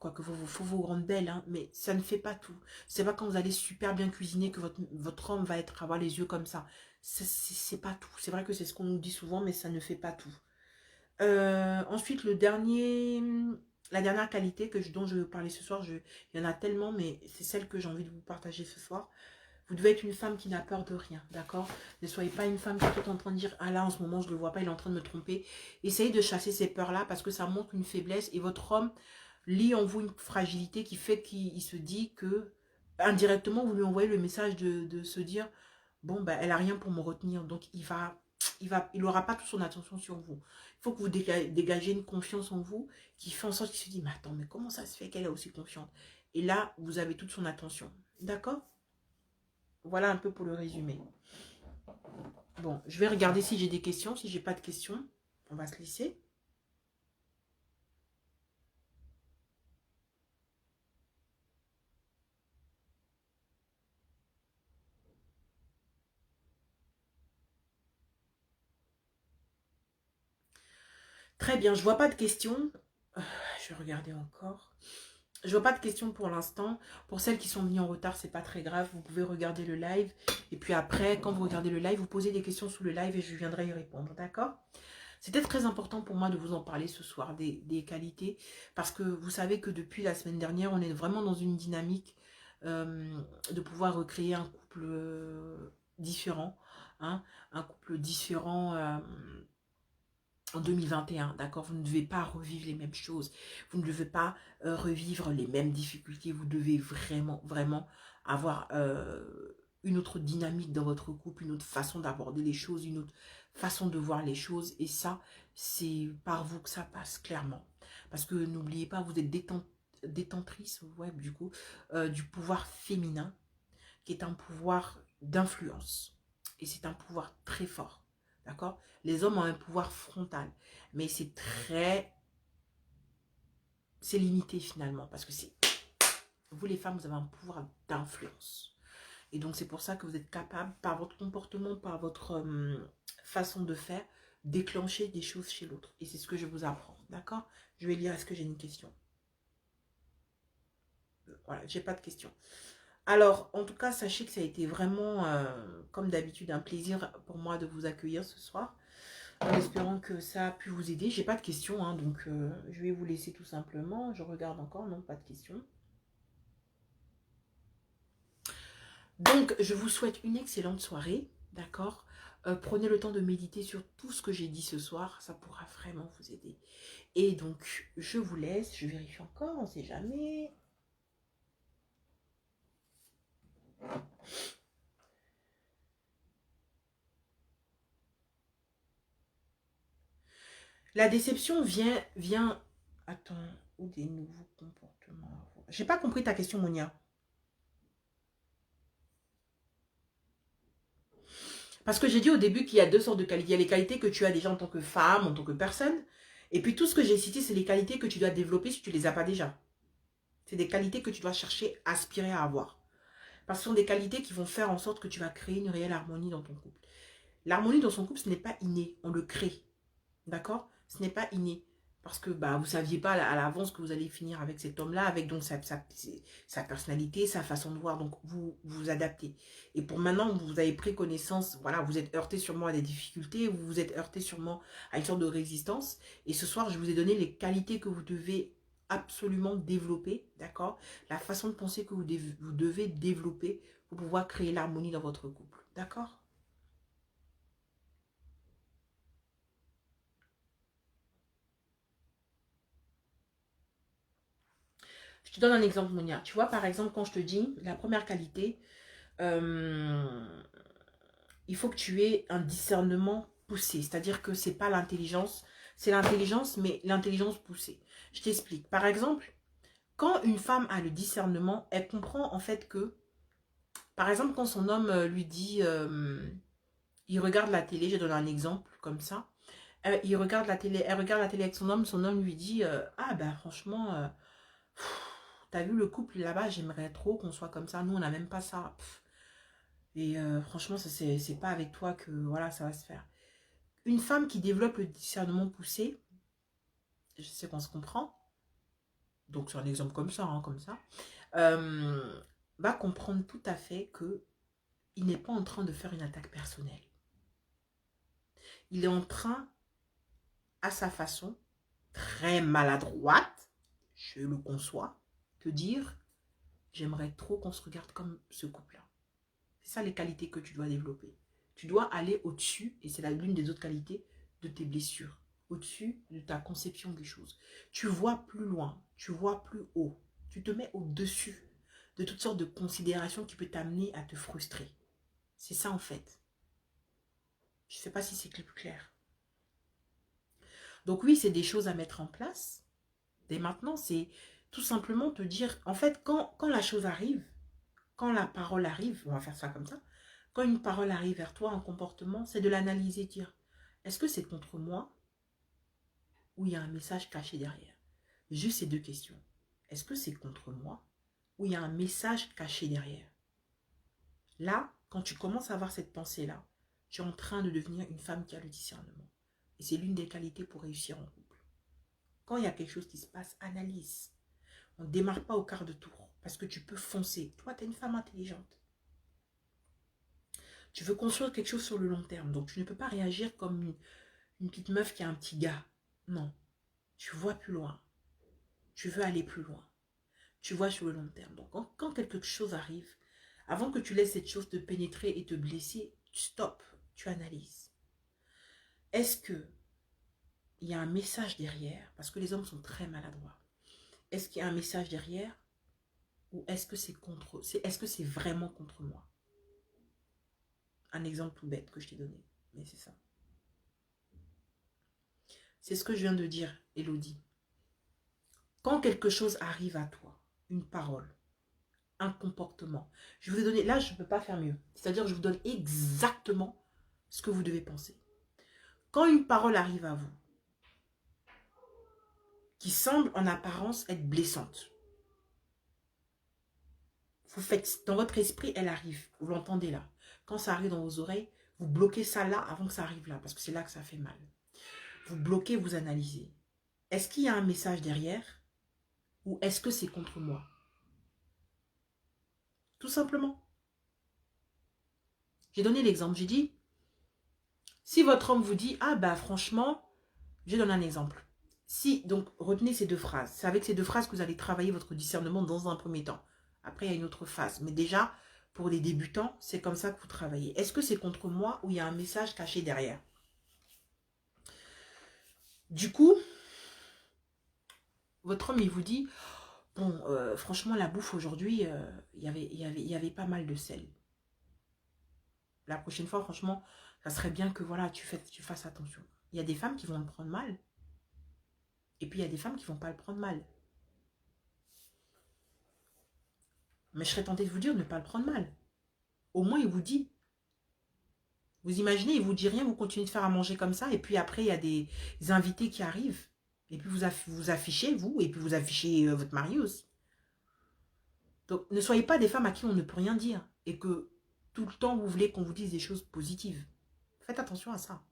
S1: quoique faut vous rendre belle, hein, mais ça ne fait pas tout. C'est pas quand vous allez super bien cuisiner que votre homme va avoir les yeux comme ça. C'est pas tout. C'est vrai que c'est ce qu'on nous dit souvent, mais ça ne fait pas tout. Ensuite, la dernière qualité dont je vais vous parler ce soir, il y en a tellement, mais c'est celle que j'ai envie de vous partager ce soir. Vous devez être une femme qui n'a peur de rien, d'accord? Ne soyez pas une femme qui est tout en train de dire, ah là, en ce moment, je ne le vois pas, il est en train de me tromper. Essayez de chasser ces peurs-là parce que ça montre une faiblesse et votre homme lit en vous une fragilité qui fait qu'il se dit que, indirectement, vous lui envoyez le message de se dire, bon, ben, elle a rien pour me retenir, donc il aura pas toute son attention sur vous. Il faut que vous dégagez une confiance en vous qui fait en sorte qu'il se dit, mais attends, mais comment ça se fait qu'elle est aussi confiante? Et là, vous avez toute son attention, d'accord? Voilà un peu pour le résumé. Bon, je vais regarder si j'ai des questions. Si j'ai pas de questions, on va se laisser. Très bien, je vois pas de questions. Je vais regarder encore. Je vois pas de questions pour l'instant. Pour celles qui sont venues en retard, c'est pas très grave. Vous pouvez regarder le live. Et puis après, quand vous regardez le live, vous posez des questions sous le live et je viendrai y répondre. D'accord? C'était très important pour moi de vous en parler ce soir, des qualités. Parce que vous savez que depuis la semaine dernière, on est vraiment dans une dynamique de pouvoir recréer un couple différent. Hein, un couple différent en 2021, d'accord? Vous ne devez pas revivre les mêmes choses. Vous ne devez pas revivre les mêmes difficultés. Vous devez vraiment, vraiment avoir une autre dynamique dans votre couple, une autre façon d'aborder les choses, une autre façon de voir les choses. Et ça, c'est par vous que ça passe, clairement. Parce que n'oubliez pas, vous êtes détentrice, ouais, du coup, du pouvoir féminin, qui est un pouvoir d'influence. Et c'est un pouvoir très fort. D'accord? Les hommes ont un pouvoir frontal. Mais c'est c'est limité finalement. Parce que vous les femmes, vous avez un pouvoir d'influence. Et donc c'est pour ça que vous êtes capable, par votre comportement, par votre façon de faire, déclencher des choses chez l'autre. Et c'est ce que je vous apprends. D'accord? Je vais lire, est-ce que j'ai une question? Voilà, j'ai pas de question. Alors, en tout cas, sachez que ça a été vraiment, comme d'habitude, un plaisir pour moi de vous accueillir ce soir. En espérant que ça a pu vous aider. J'ai pas de questions, hein, donc je vais vous laisser tout simplement. Je regarde encore, non, pas de questions. Donc, je vous souhaite une excellente soirée, d'accord? Prenez le temps de méditer sur tout ce que j'ai dit ce soir, ça pourra vraiment vous aider. Et donc, je vous laisse, je vérifie encore, on ne sait jamais. La déception vient... Attends, ou des nouveaux comportements. J'ai pas compris ta question, Monia. Parce que j'ai dit au début qu'il y a deux sortes de qualités. Il y a les qualités que tu as déjà en tant que femme, en tant que personne. Et puis tout ce que j'ai cité, c'est les qualités que tu dois développer si tu ne les as pas déjà. C'est des qualités que tu dois chercher, aspirer à avoir. Parce que ce sont des qualités qui vont faire en sorte que tu vas créer une réelle harmonie dans ton couple. L'harmonie dans son couple, ce n'est pas inné, on le crée. D'accord? Ce n'est pas inné. Parce que bah, vous ne saviez pas à l'avance que vous allez finir avec cet homme-là, avec donc sa personnalité, sa façon de voir. Donc vous vous adaptez. Et pour maintenant, vous avez pris connaissance, voilà, vous êtes heurté sûrement à des difficultés, vous vous êtes heurté sûrement à une sorte de résistance. Et ce soir, je vous ai donné les qualités que vous devez absolument développer, d'accord? La façon de penser que vous devez développer pour pouvoir créer l'harmonie dans votre couple, d'accord? Je te donne un exemple, Monia. Tu vois, par exemple, quand je te dis, la première qualité, euh, il faut que tu aies un discernement poussé. C'est-à-dire que c'est pas l'intelligence, c'est l'intelligence, mais l'intelligence poussée. Je t'explique. Par exemple, quand une femme a le discernement, elle comprend en fait que, par exemple, quand son homme lui dit, il regarde la télé, je donne un exemple comme ça, il regarde la télé, elle regarde la télé avec son homme lui dit, ah ben franchement, t'as vu le couple là-bas, j'aimerais trop qu'on soit comme ça. Nous, on n'a même pas ça. Et franchement, c'est pas avec toi que voilà, ça va se faire. Une femme qui développe le discernement poussé, je sais qu'on se comprend, donc c'est un exemple comme ça, hein, va comprendre tout à fait que il n'est pas en train de faire une attaque personnelle. Il est en train, à sa façon, très maladroite, je le conçois, te dire, j'aimerais trop qu'on se regarde comme ce couple-là. C'est ça les qualités que tu dois développer. Tu dois aller au-dessus, et c'est l'une des autres qualités, de tes blessures. Au-dessus de ta conception des choses. Tu vois plus loin, tu vois plus haut. Tu te mets au-dessus de toutes sortes de considérations qui peuvent t'amener à te frustrer. C'est ça en fait. Je ne sais pas si c'est plus clair. Donc oui, c'est des choses à mettre en place. Dès maintenant, c'est tout simplement te dire, en fait, quand la chose arrive, quand la parole arrive, on va faire ça comme ça, quand une parole arrive vers toi, un comportement, c'est de l'analyser, dire, est-ce que c'est contre moi ou il y a un message caché derrière? Juste ces deux questions. Est-ce que c'est contre moi ou il y a un message caché derrière? Là, quand tu commences à avoir cette pensée-là, tu es en train de devenir une femme qui a le discernement. Et c'est l'une des qualités pour réussir en couple. Quand il y a quelque chose qui se passe, analyse. On ne démarre pas au quart de tour parce que tu peux foncer. Toi, tu es une femme intelligente. Tu veux construire quelque chose sur le long terme. Donc, tu ne peux pas réagir comme une petite meuf qui a un petit gars. Non. Tu vois plus loin. Tu veux aller plus loin. Tu vois sur le long terme. Donc, quand quelque chose arrive, avant que tu laisses cette chose te pénétrer et te blesser, stop. Tu analyses. Est-ce que il y a un message derrière? Parce que les hommes sont très maladroits. Est-ce qu'il y a un message derrière? Ou est-ce que c'est vraiment contre moi? Un exemple tout bête que je t'ai donné. Mais c'est ça. C'est ce que je viens de dire, Elodie. Quand quelque chose arrive à toi, une parole, un comportement, je vous ai donné, là je ne peux pas faire mieux. C'est-à-dire je vous donne exactement ce que vous devez penser. Quand une parole arrive à vous, qui semble en apparence être blessante, vous faites, dans votre esprit, elle arrive, vous l'entendez là. Quand ça arrive dans vos oreilles, vous bloquez ça là avant que ça arrive là, parce que c'est là que ça fait mal. Vous bloquez, vous analysez. Est-ce qu'il y a un message derrière ou est-ce que c'est contre moi? Tout simplement. J'ai donné l'exemple, j'ai dit, si votre homme vous dit, ah bah franchement, je donne un exemple. Si, donc retenez ces deux phrases. C'est avec ces deux phrases que vous allez travailler votre discernement dans un premier temps. Après, il y a une autre phase. Mais déjà, pour les débutants, c'est comme ça que vous travaillez. Est-ce que c'est contre moi ou il y a un message caché derrière? Du coup, votre homme, il vous dit, bon, franchement, la bouffe aujourd'hui, il y avait pas mal de sel. La prochaine fois, franchement, ça serait bien que voilà, tu fasses attention. Il y a des femmes qui vont le prendre mal. Et puis, il y a des femmes qui ne vont pas le prendre mal. Mais je serais tentée de vous dire de ne pas le prendre mal. Au moins, il vous dit. Vous imaginez, il ne vous dit rien, vous continuez de faire à manger comme ça. Et puis après, il y a des invités qui arrivent. Et puis, vous affichez, vous. Et puis, vous affichez votre mari aussi. Donc, ne soyez pas des femmes à qui on ne peut rien dire. Et que tout le temps, vous voulez qu'on vous dise des choses positives. Faites attention à ça.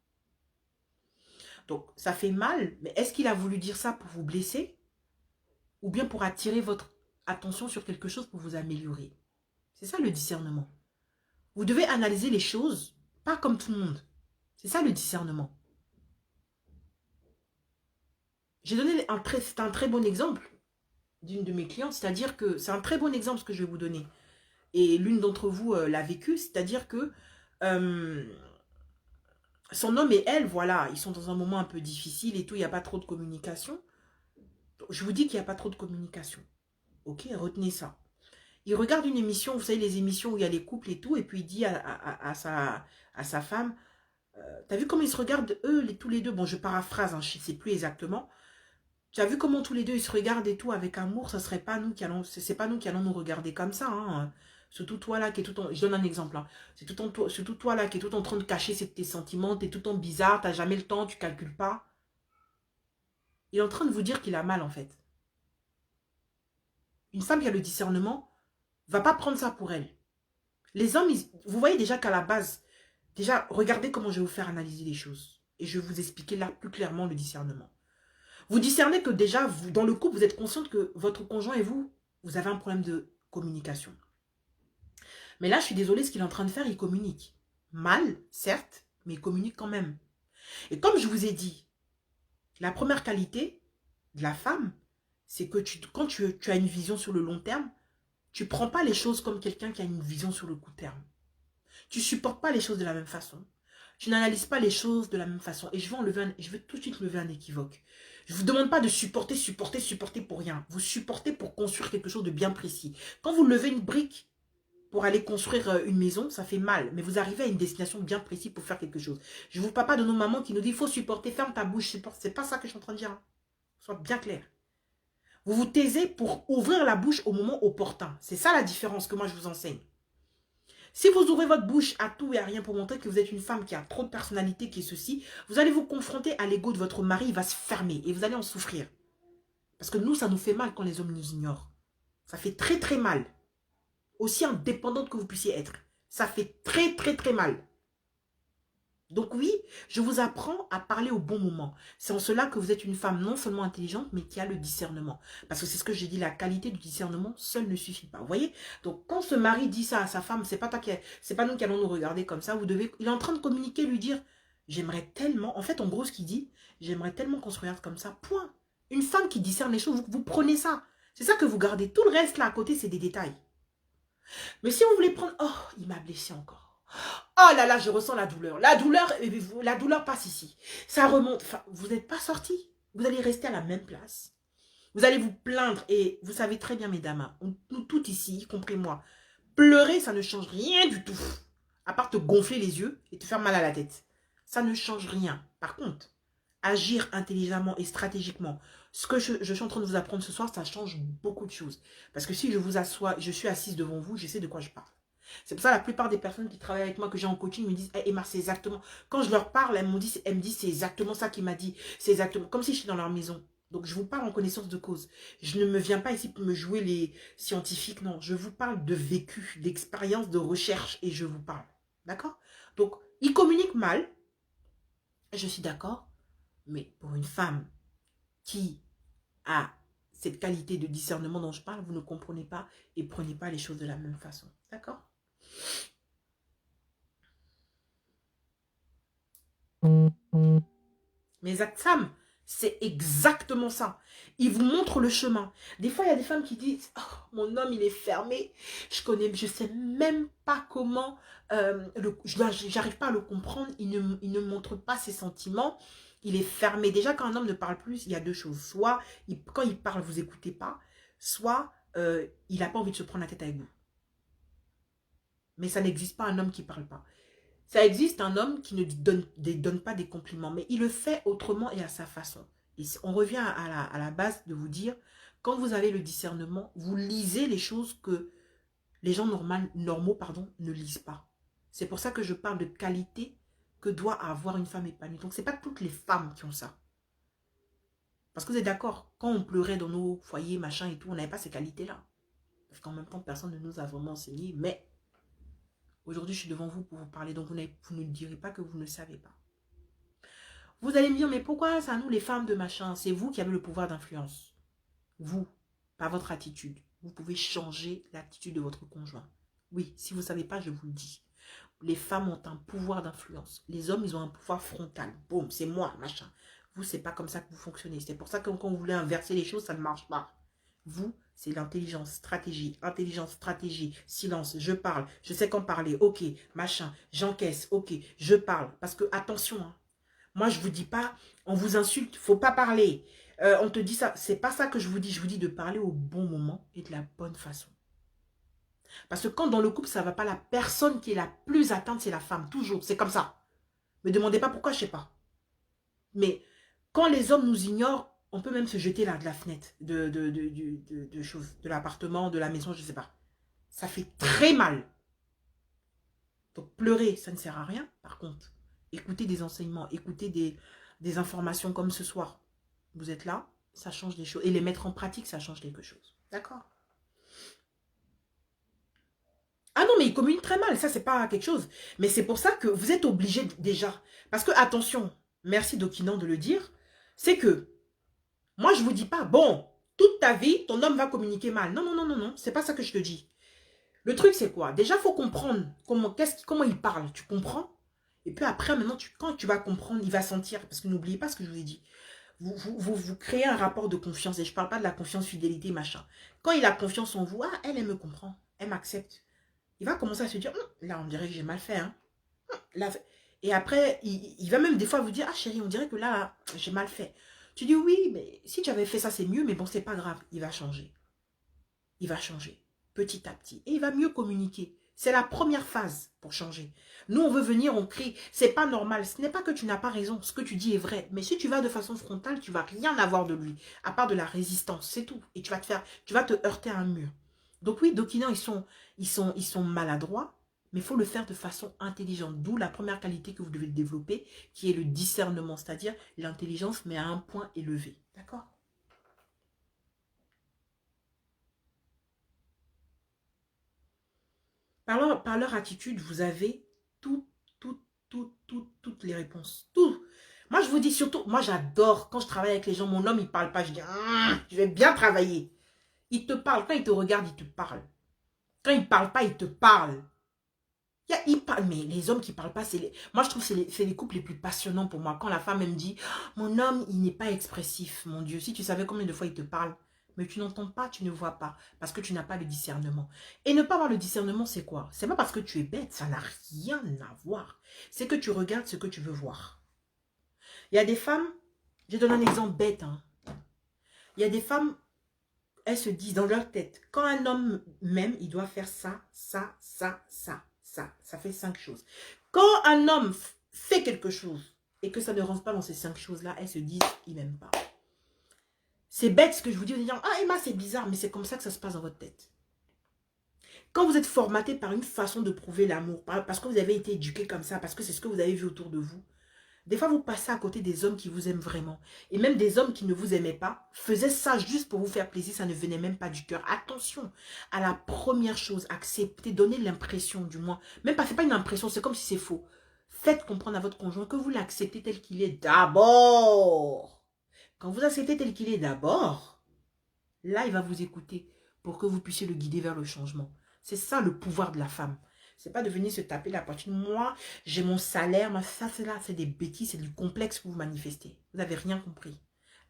S1: Donc, ça fait mal. Mais est-ce qu'il a voulu dire ça pour vous blesser? Ou bien pour attirer votre attention sur quelque chose pour vous améliorer? C'est ça le discernement. Vous devez analyser les choses, pas comme tout le monde. C'est ça le discernement. J'ai donné c'est un très bon exemple d'une de mes clientes, c'est-à-dire que c'est un très bon exemple ce que je vais vous donner. Et l'une d'entre vous l'a vécu, c'est-à-dire que son homme et elle, voilà, ils sont dans un moment un peu difficile et tout, il n'y a pas trop de communication. Je vous dis qu'il n'y a pas trop de communication. Ok, retenez ça. Il regarde une émission, vous savez, les émissions où il y a les couples et tout, et puis il dit à sa femme, t'as vu comment ils se regardent, eux, tous les deux, bon, je paraphrase, hein, je ne sais plus exactement. Tu as vu comment tous les deux, ils se regardent et tout, avec amour, ce serait pas nous qui allons, c'est pas nous qui allons nous regarder comme ça, hein. Surtout toi là qui est tout en, je donne un exemple, hein. Surtout toi là qui est tout en train de cacher tes sentiments, t'es tout en bizarre, t'as jamais le temps, tu calcules pas. Il est en train de vous dire qu'il a mal en fait. Une femme qui a le discernement va pas prendre ça pour elle. Les hommes, vous voyez déjà qu'à la base, déjà, regardez comment je vais vous faire analyser les choses. Et je vais vous expliquer là plus clairement le discernement. Vous discernez que déjà, vous, dans le couple, vous êtes consciente que votre conjoint et vous, vous avez un problème de communication. Mais là, je suis désolée, ce qu'il est en train de faire, il communique. Mal, certes, mais il communique quand même. Et comme je vous ai dit, la première qualité de la femme, c'est que quand tu as une vision sur le long terme, tu ne prends pas les choses comme quelqu'un qui a une vision sur le court terme. Tu ne supportes pas les choses de la même façon. Tu n'analyses pas les choses de la même façon. Et je vais tout de suite lever un équivoque. Je ne vous demande pas de supporter pour rien. Vous supportez pour construire quelque chose de bien précis. Quand vous levez une brique pour aller construire une maison, ça fait mal. Mais vous arrivez à une destination bien précise pour faire quelque chose. Je ne vous parle pas de nos mamans qui nous disent « il faut supporter, ferme ta bouche, supporte ». C'est pas ça que je suis en train de dire. Hein. Sois bien clair. Vous vous taisez pour ouvrir la bouche au moment opportun. C'est ça la différence que moi je vous enseigne. Si vous ouvrez votre bouche à tout et à rien pour montrer que vous êtes une femme qui a trop de personnalité, qui est ceci, vous allez vous confronter à l'ego de votre mari, il va se fermer et vous allez en souffrir. Parce que nous, ça nous fait mal quand les hommes nous ignorent. Ça fait très très mal. Aussi indépendante que vous puissiez être. Ça fait très très très mal. Donc oui, je vous apprends à parler au bon moment. C'est en cela que vous êtes une femme non seulement intelligente, mais qui a le discernement. Parce que c'est ce que j'ai dit, la qualité du discernement seule ne suffit pas. Vous voyez? Donc quand ce mari dit ça à sa femme, c'est pas nous qui allons nous regarder comme ça. Il est en train de communiquer, lui dire, j'aimerais tellement, en fait en gros ce qu'il dit, j'aimerais tellement qu'on se regarde comme ça, point. Une femme qui discerne les choses, vous prenez ça. C'est ça que vous gardez. Tout le reste là à côté, c'est des détails. Mais si vous voulez prendre, oh, il m'a blessé encore. Oh là là, je ressens la douleur. La douleur passe ici. Ça remonte. Enfin, vous n'êtes pas sorti. Vous allez rester à la même place. Vous allez vous plaindre. Et vous savez très bien, mesdames, nous toutes ici, y compris moi, pleurer, ça ne change rien du tout. À part te gonfler les yeux et te faire mal à la tête. Ça ne change rien. Par contre, agir intelligemment et stratégiquement, ce que je suis en train de vous apprendre ce soir, ça change beaucoup de choses. Parce que si je vous assois, je suis assise devant vous, je sais de quoi je parle. C'est pour ça que la plupart des personnes qui travaillent avec moi, que j'ai en coaching, me disent hey, Emma, c'est exactement. Quand je leur parle, elles me disent c'est exactement ça qu'il m'a dit. C'est exactement. Comme si je suis dans leur maison. Donc je vous parle en connaissance de cause. Je ne me viens pas ici pour me jouer les scientifiques. Non, je vous parle de vécu, d'expérience, de recherche et je vous parle. D'accord? Donc, ils communiquent mal. Je suis d'accord. Mais pour une femme qui a cette qualité de discernement dont je parle, vous ne comprenez pas et prenez pas les choses de la même façon. D'accord? Mais Sam, c'est exactement ça. Il vous montre le chemin. Des fois, il y a des femmes qui disent oh, mon homme, il est fermé. Je sais même pas comment. J'arrive pas à le comprendre. Il ne montre pas ses sentiments. Il est fermé. Déjà, quand un homme ne parle plus, il y a deux choses. Soit, quand il parle, vous écoutez pas. Soit, il n'a pas envie de se prendre la tête avec vous. Mais ça n'existe pas un homme qui ne parle pas. Ça existe un homme qui ne donne pas des compliments, mais il le fait autrement et à sa façon. Et on revient à la base de vous dire, quand vous avez le discernement, vous lisez les choses que les gens normaux ne lisent pas. C'est pour ça que je parle de qualité que doit avoir une femme épanouie. Donc, ce n'est pas toutes les femmes qui ont ça. Parce que vous êtes d'accord, quand on pleurait dans nos foyers, machin et tout, on n'avait pas ces qualités-là. Parce qu'en même temps, personne ne nous a vraiment enseigné, mais aujourd'hui, je suis devant vous pour vous parler, donc vous ne direz pas que vous ne savez pas. Vous allez me dire, mais pourquoi c'est à nous les femmes de machin? C'est vous qui avez le pouvoir d'influence. Vous, par votre attitude. Vous pouvez changer l'attitude de votre conjoint. Oui, si vous ne savez pas, je vous le dis. Les femmes ont un pouvoir d'influence. Les hommes, ils ont un pouvoir frontal. Boum, c'est moi, machin. Vous, c'est pas comme ça que vous fonctionnez. C'est pour ça que quand vous voulez inverser les choses, ça ne marche pas. Vous, c'est l'intelligence, stratégie, silence, je parle, je sais quand parler, ok, machin, j'encaisse, ok, je parle. Parce que, attention, hein, moi je vous dis pas, on vous insulte, faut pas parler. On te dit ça, c'est pas ça que je vous dis de parler au bon moment et de la bonne façon. Parce que quand dans le couple ça va pas, la personne qui est la plus atteinte, c'est la femme, toujours, c'est comme ça. Me demandez pas pourquoi, je sais pas. Mais quand les hommes nous ignorent, on peut même se jeter là de la fenêtre, de choses, de l'appartement, de la maison, je ne sais pas. Ça fait très mal. Donc pleurer, ça ne sert à rien. Par contre, écoutez des enseignements, écoutez des informations comme ce soir. Vous êtes là, ça change des choses. Et les mettre en pratique, ça change quelque chose. D'accord? Ah non, mais ils communiquent très mal, ça c'est pas quelque chose. Mais c'est pour ça que vous êtes obligé déjà. Parce que, attention, merci Dokinan de le dire, c'est que moi, je ne vous dis pas, bon, toute ta vie, ton homme va communiquer mal. Non, non, non, non, non, c'est pas ça que je te dis. Le truc, c'est quoi? Déjà, il faut comprendre comment il parle. Tu comprends? Et puis après, maintenant, quand tu vas comprendre, il va sentir. Parce que n'oubliez pas ce que je vous ai dit. vous créez un rapport de confiance. Et je ne parle pas de la confiance, fidélité, machin. Quand il a confiance en vous, ah, elle me comprend. Elle m'accepte. Il va commencer à se dire, là, on dirait que j'ai mal fait. Hein. Là, et après, il va même des fois vous dire, ah chérie, on dirait que là, j'ai mal fait. Tu dis, oui, mais si tu avais fait ça, c'est mieux, mais bon, c'est pas grave. Il va changer. Il va changer petit à petit. Et il va mieux communiquer. C'est la première phase pour changer. Nous, on veut venir, on crie. C'est pas normal. Ce n'est pas que tu n'as pas raison. Ce que tu dis est vrai. Mais si tu vas de façon frontale, tu vas rien avoir de lui. À part de la résistance. C'est tout. Et tu vas te heurter à un mur. Donc oui, Dokinans, ils sont maladroits. Mais il faut le faire de façon intelligente. D'où la première qualité que vous devez développer, qui est le discernement. C'est-à-dire l'intelligence, mais à un point élevé. D'accord? Par leur attitude, vous avez toutes les réponses. Tout. Moi, je vous dis surtout, moi, j'adore quand je travaille avec les gens. Mon homme, il parle pas. Je dis, je vais bien travailler. Il te parle. Quand il te regarde, il te parle. Quand il parle pas, il te parle. Il parle. Mais les hommes qui parlent pas, moi, je trouve que c'est les couples les plus passionnants pour moi. Quand la femme, elle me dit, mon homme, il n'est pas expressif. Mon Dieu, si tu savais combien de fois il te parle. Mais tu n'entends pas, tu ne vois pas, parce que tu n'as pas le discernement. Et ne pas avoir le discernement, c'est quoi? C'est pas parce que tu es bête, ça n'a rien à voir. C'est que tu regardes ce que tu veux voir. Il y a des femmes, je donne un exemple bête, hein. Il y a des femmes, elles se disent dans leur tête, quand un homme m'aime, il doit faire ça, ça, ça, ça, ça. Ça fait 5 choses. Quand un homme fait quelque chose et que ça ne rentre pas dans ces 5 choses-là, elles se disent, il m'aime pas. C'est bête ce que je vous dis, vous disant, ah Emma, c'est bizarre, mais c'est comme ça que ça se passe dans votre tête. Quand vous êtes formaté par une façon de prouver l'amour, parce que vous avez été éduqué comme ça, parce que c'est ce que vous avez vu autour de vous, des fois vous passez à côté des hommes qui vous aiment vraiment. Et même des hommes qui ne vous aimaient pas, faisaient ça juste pour vous faire plaisir, ça ne venait même pas du cœur. Attention à la première chose, acceptez, donnez l'impression du moins. Même pas, c'est pas une impression, c'est comme si c'est faux. Faites comprendre à votre conjoint que vous l'acceptez tel qu'il est d'abord. Quand vous acceptez tel qu'il est d'abord, là, il va vous écouter pour que vous puissiez le guider vers le changement. C'est ça le pouvoir de la femme. C'est pas de venir se taper la poitrine. Moi, j'ai mon salaire. Moi, ça, c'est là, c'est des bêtises, c'est du complexe que vous manifestez. Vous n'avez rien compris.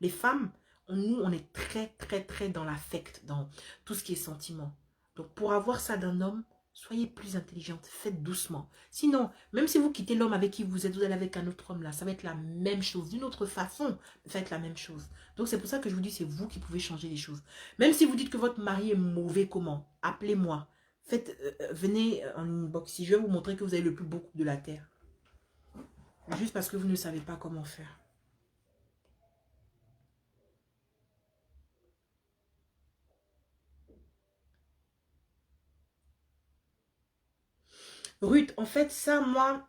S1: Les femmes, nous, on est très, très, très dans l'affect, dans tout ce qui est sentiment. Donc, pour avoir ça d'un homme, soyez plus intelligente. Faites doucement. Sinon, même si vous quittez l'homme avec qui vous êtes, vous allez avec un autre homme là, ça va être la même chose. D'une autre façon, ça va être la même chose. Donc, c'est pour ça que je vous dis, c'est vous qui pouvez changer les choses. Même si vous dites que votre mari est mauvais, comment? Appelez-moi. Faites, venez en inbox. Si je vais vous montrer que vous avez le plus beau couple de la terre. Juste parce que vous ne savez pas comment faire. Ruth, en fait, ça, moi...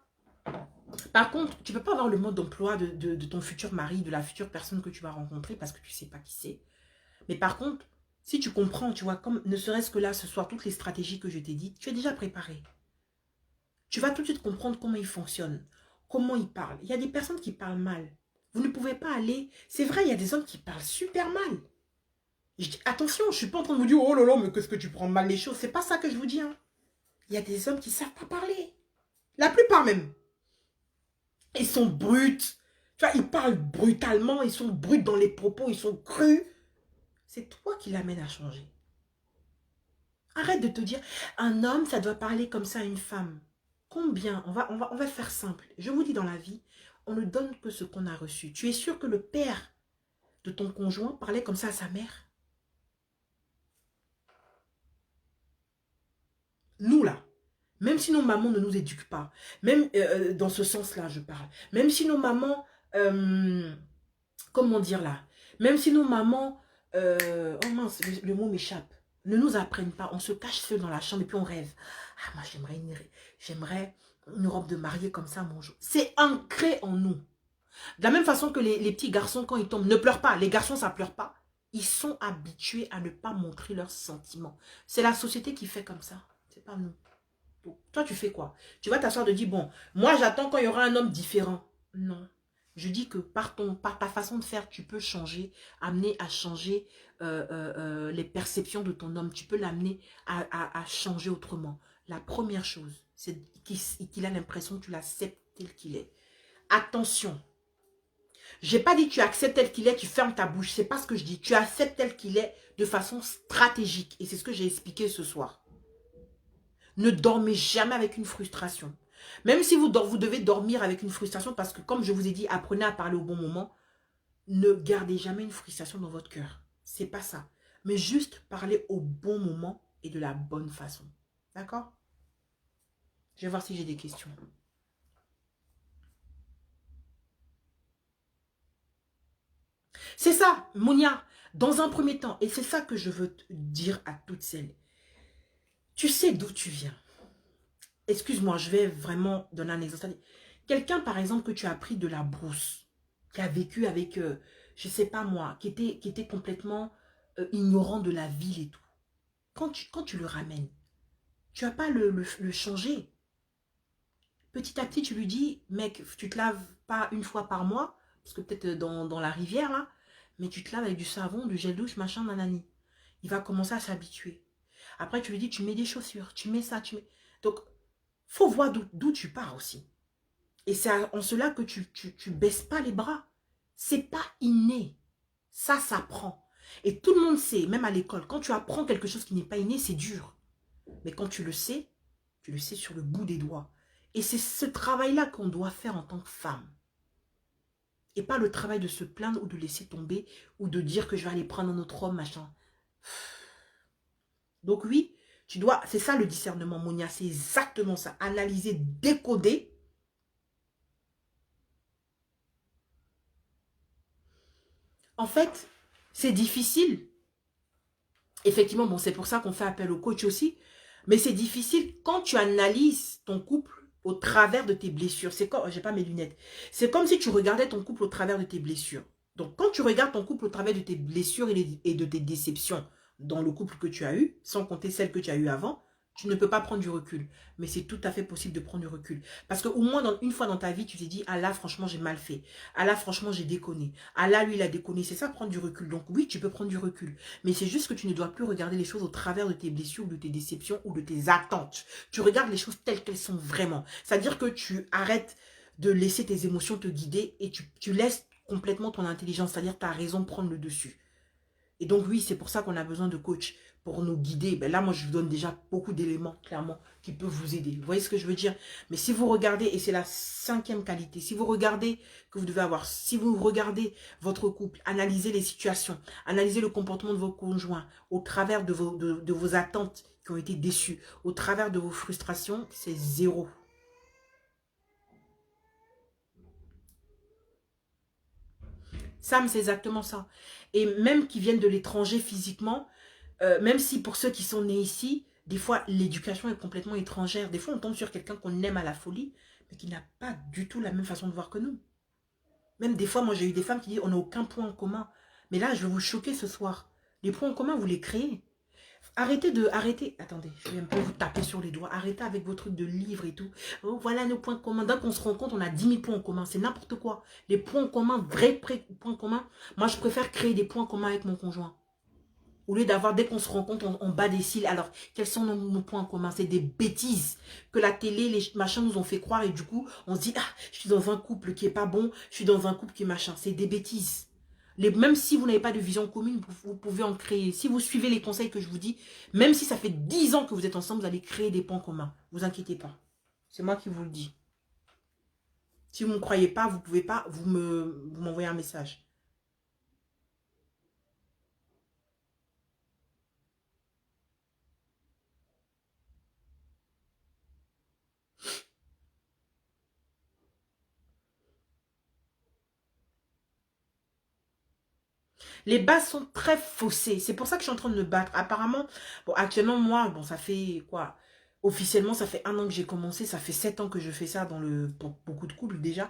S1: Par contre, tu ne peux pas avoir le mode d'emploi de ton futur mari, de la future personne que tu vas rencontrer parce que tu ne sais pas qui c'est. Mais par contre, si tu comprends, tu vois, comme ne serait-ce que là, ce soir, toutes les stratégies que je t'ai dites, tu es déjà préparé. Tu vas tout de suite comprendre comment il fonctionne, comment il parle. Il y a des personnes qui parlent mal. Vous ne pouvez pas aller... C'est vrai, il y a des hommes qui parlent super mal. Je dis, attention, je ne suis pas en train de vous dire, oh là là, mais qu'est-ce que tu prends mal les choses. C'est pas ça que je vous dis. Hein. Il y a des hommes qui ne savent pas parler. La plupart même. Ils sont bruts. Tu vois, ils parlent brutalement, ils sont bruts dans les propos, ils sont crus. C'est toi qui l'amènes à changer. Arrête de te dire, un homme, ça doit parler comme ça à une femme. Combien? On va faire simple. Je vous dis dans la vie, on ne donne que ce qu'on a reçu. Tu es sûr que le père de ton conjoint parlait comme ça à sa mère? Nous là, même si nos mamans ne nous éduquent pas, même dans ce sens-là je parle, même si nos mamans, comment dire là, même si nos mamans, oh mince, le mot m'échappe, ne nous apprennent pas, on se cache seul dans la chambre et puis on rêve. Ah moi j'aimerais une robe de mariée comme ça mon jour. C'est ancré en nous. De la même façon que les petits garçons quand ils tombent, ne pleurent pas, les garçons ça pleure pas. Ils sont habitués à ne pas montrer leurs sentiments. C'est la société qui fait comme ça, c'est pas nous. Donc, toi, tu fais quoi? Tu vas t'asseoir de dire, bon, moi, j'attends quand il y aura un homme différent. Non. Je dis que par ta façon de faire, tu peux changer, amener à changer les perceptions de ton homme. Tu peux l'amener à changer autrement. La première chose, c'est qu'il a l'impression que tu l'acceptes tel qu'il est. Attention. J'ai pas dit tu acceptes tel qu'il est, tu fermes ta bouche. C'est pas ce que je dis. Tu acceptes tel qu'il est de façon stratégique. Et c'est ce que j'ai expliqué ce soir. Ne dormez jamais avec une frustration. Même si vous devez dormir avec une frustration, parce que comme je vous ai dit, apprenez à parler au bon moment. Ne gardez jamais une frustration dans votre cœur. C'est pas ça. Mais juste parler au bon moment et de la bonne façon. D'accord? Je vais voir si j'ai des questions. C'est ça, Monia. Dans un premier temps, et c'est ça que je veux te dire à toutes celles. Tu sais d'où tu viens. Excuse-moi, je vais vraiment donner un exemple. Quelqu'un, par exemple, que tu as pris de la brousse, qui a vécu avec, je ne sais pas moi, qui était complètement ignorant de la ville et tout. Quand tu le ramènes, tu vas pas le changer. Petit à petit, tu lui dis, mec, tu te laves pas une fois par mois, parce que peut-être dans la rivière, là, mais tu te laves avec du savon, du gel douche, machin, nanani. Il va commencer à s'habituer. Après, tu lui dis, tu mets des chaussures, tu mets ça, tu mets... Donc, faut voir d'où tu pars aussi. Et c'est en cela que tu baisses pas les bras. C'est pas inné. Ça s'apprend. Et tout le monde sait, même à l'école, quand tu apprends quelque chose qui n'est pas inné, c'est dur. Mais quand tu le sais sur le bout des doigts. Et c'est ce travail-là qu'on doit faire en tant que femme. Et pas le travail de se plaindre ou de laisser tomber ou de dire que je vais aller prendre un autre homme, machin. Donc oui, tu dois, c'est ça le discernement, Monia, c'est exactement ça. Analyser, décoder. En fait, c'est difficile. Effectivement, bon, c'est pour ça qu'on fait appel au coach aussi. Mais c'est difficile quand tu analyses ton couple au travers de tes blessures. C'est comme, j'ai pas mes lunettes. C'est comme si tu regardais ton couple au travers de tes blessures. Donc, quand tu regardes ton couple au travers de tes blessures et de tes déceptions dans le couple que tu as eu, sans compter celles que tu as eues avant, tu ne peux pas prendre du recul. Mais c'est tout à fait possible de prendre du recul. Parce qu'au moins, une fois dans ta vie, tu t'es dit, ah là, franchement, j'ai mal fait. Ah là, franchement, j'ai déconné. Ah là, lui, il a déconné. C'est ça, prendre du recul. Donc oui, tu peux prendre du recul. Mais c'est juste que tu ne dois plus regarder les choses au travers de tes blessures, de tes déceptions ou de tes attentes. Tu regardes les choses telles qu'elles sont vraiment. C'est-à-dire que tu arrêtes de laisser tes émotions te guider et tu laisses complètement ton intelligence, c'est-à-dire ta raison prendre le dessus. Et donc oui, c'est pour ça qu'on a besoin de coach pour nous guider. Ben là, moi, je vous donne déjà beaucoup d'éléments, clairement, qui peuvent vous aider. Vous voyez ce que je veux dire? Mais si vous regardez, et c'est la 5e qualité, si vous regardez que vous devez avoir, si vous regardez votre couple, analysez les situations, analysez le comportement de vos conjoints au travers de vos attentes qui ont été déçues, au travers de vos frustrations, c'est zéro. Sam, c'est exactement ça. Et même qui viennent de l'étranger physiquement, même si pour ceux qui sont nés ici, des fois l'éducation est complètement étrangère. Des fois on tombe sur quelqu'un qu'on aime à la folie, mais qui n'a pas du tout la même façon de voir que nous. Même des fois, moi j'ai eu des femmes qui disent on n'a aucun point en commun. Mais là, je vais vous choquer ce soir. Les points en commun, vous les créez. Arrêtez, attendez, je vais un peu vous taper sur les doigts. Arrêtez avec vos trucs de livres et tout. Oh, voilà nos points communs. Dès qu'on se rend compte, on a 10 000 points en commun. C'est n'importe quoi. Les points communs, vrais points communs. Moi, je préfère créer des points communs avec mon conjoint. Au lieu d'avoir, dès qu'on se rend compte, on bat des cils. Alors, quels sont nos points communs? C'est des bêtises que la télé, les machins nous ont fait croire. Et du coup, on se dit, ah, je suis dans un couple qui est pas bon. Je suis dans un couple qui est machin. C'est des bêtises. Même si vous n'avez pas de vision commune, vous pouvez en créer. Si vous suivez les conseils que je vous dis, même si ça fait 10 ans que vous êtes ensemble, vous allez créer des points communs. Vous inquiétez pas. C'est moi qui vous le dis. Si vous ne me croyez pas, vous ne pouvez pas, vous m'envoyez un message. Les bases sont très faussées. C'est pour ça que je suis en train de me battre. Apparemment, bon, actuellement, moi, bon, ça fait quoi? Officiellement, ça fait 1 an que j'ai commencé. Ça fait 7 ans que je fais ça pour beaucoup de couples déjà.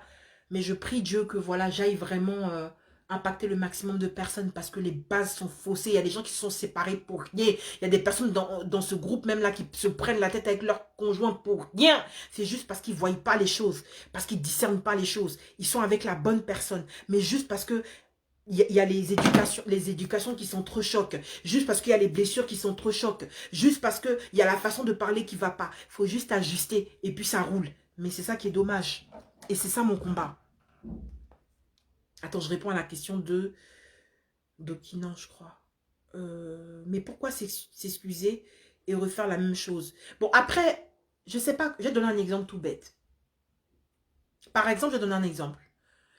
S1: Mais je prie Dieu que voilà, j'aille vraiment impacter le maximum de personnes parce que les bases sont faussées. Il y a des gens qui se sont séparés pour rien. Il y a des personnes dans ce groupe même là qui se prennent la tête avec leur conjoint pour rien. C'est juste parce qu'ils ne voient pas les choses. Parce qu'ils ne discernent pas les choses. Ils sont avec la bonne personne. Mais juste parce que il y a les éducations qui sont trop chocs. Juste parce qu'il y a les blessures qui sont trop chocs. Juste parce qu'il y a la façon de parler qui ne va pas. Il faut juste ajuster et puis ça roule. Mais c'est ça qui est dommage. Et c'est ça mon combat. Attends, je réponds à la question de Dokinan, je crois. Mais pourquoi s'excuser et refaire la même chose? Bon, après, je sais pas, je vais te donner un exemple tout bête. Par exemple, je vais te donner un exemple.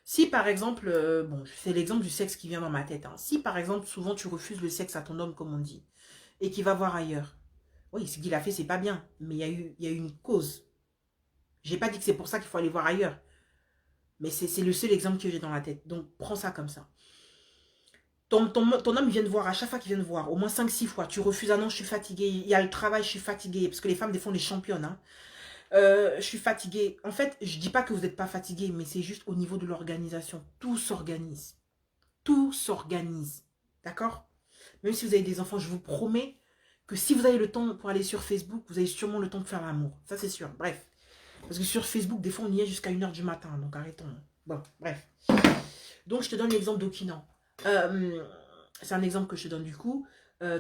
S1: Si par exemple, bon, c'est l'exemple du sexe qui vient dans ma tête. Hein. Si par exemple, souvent tu refuses le sexe à ton homme, comme on dit, et qu'il va voir ailleurs. Oui, ce qu'il a fait, c'est pas bien, mais il y a eu une cause. J'ai pas dit que c'est pour ça qu'il faut aller voir ailleurs. Mais c'est le seul exemple que j'ai dans la tête. Donc, prends ça comme ça. Ton homme vient te voir, à chaque fois qu'il vient te voir, au moins 5 6 fois, tu refuses, ah non, je suis fatiguée, il y a le travail, je suis fatiguée, parce que les femmes, des fois, on les championne, hein. Je suis fatiguée. En fait, je dis pas que vous n'êtes pas fatigué, mais c'est juste au niveau de l'organisation. Tout s'organise. Tout s'organise. D'accord? Même si vous avez des enfants, je vous promets que si vous avez le temps pour aller sur Facebook, vous avez sûrement le temps de faire l'amour. Ça, c'est sûr. Bref. Parce que sur Facebook, des fois, on y est jusqu'à 1 h du matin. Donc, arrêtons. Bon, bref. Donc, je te donne l'exemple d'Okinan. C'est un exemple que je te donne du coup.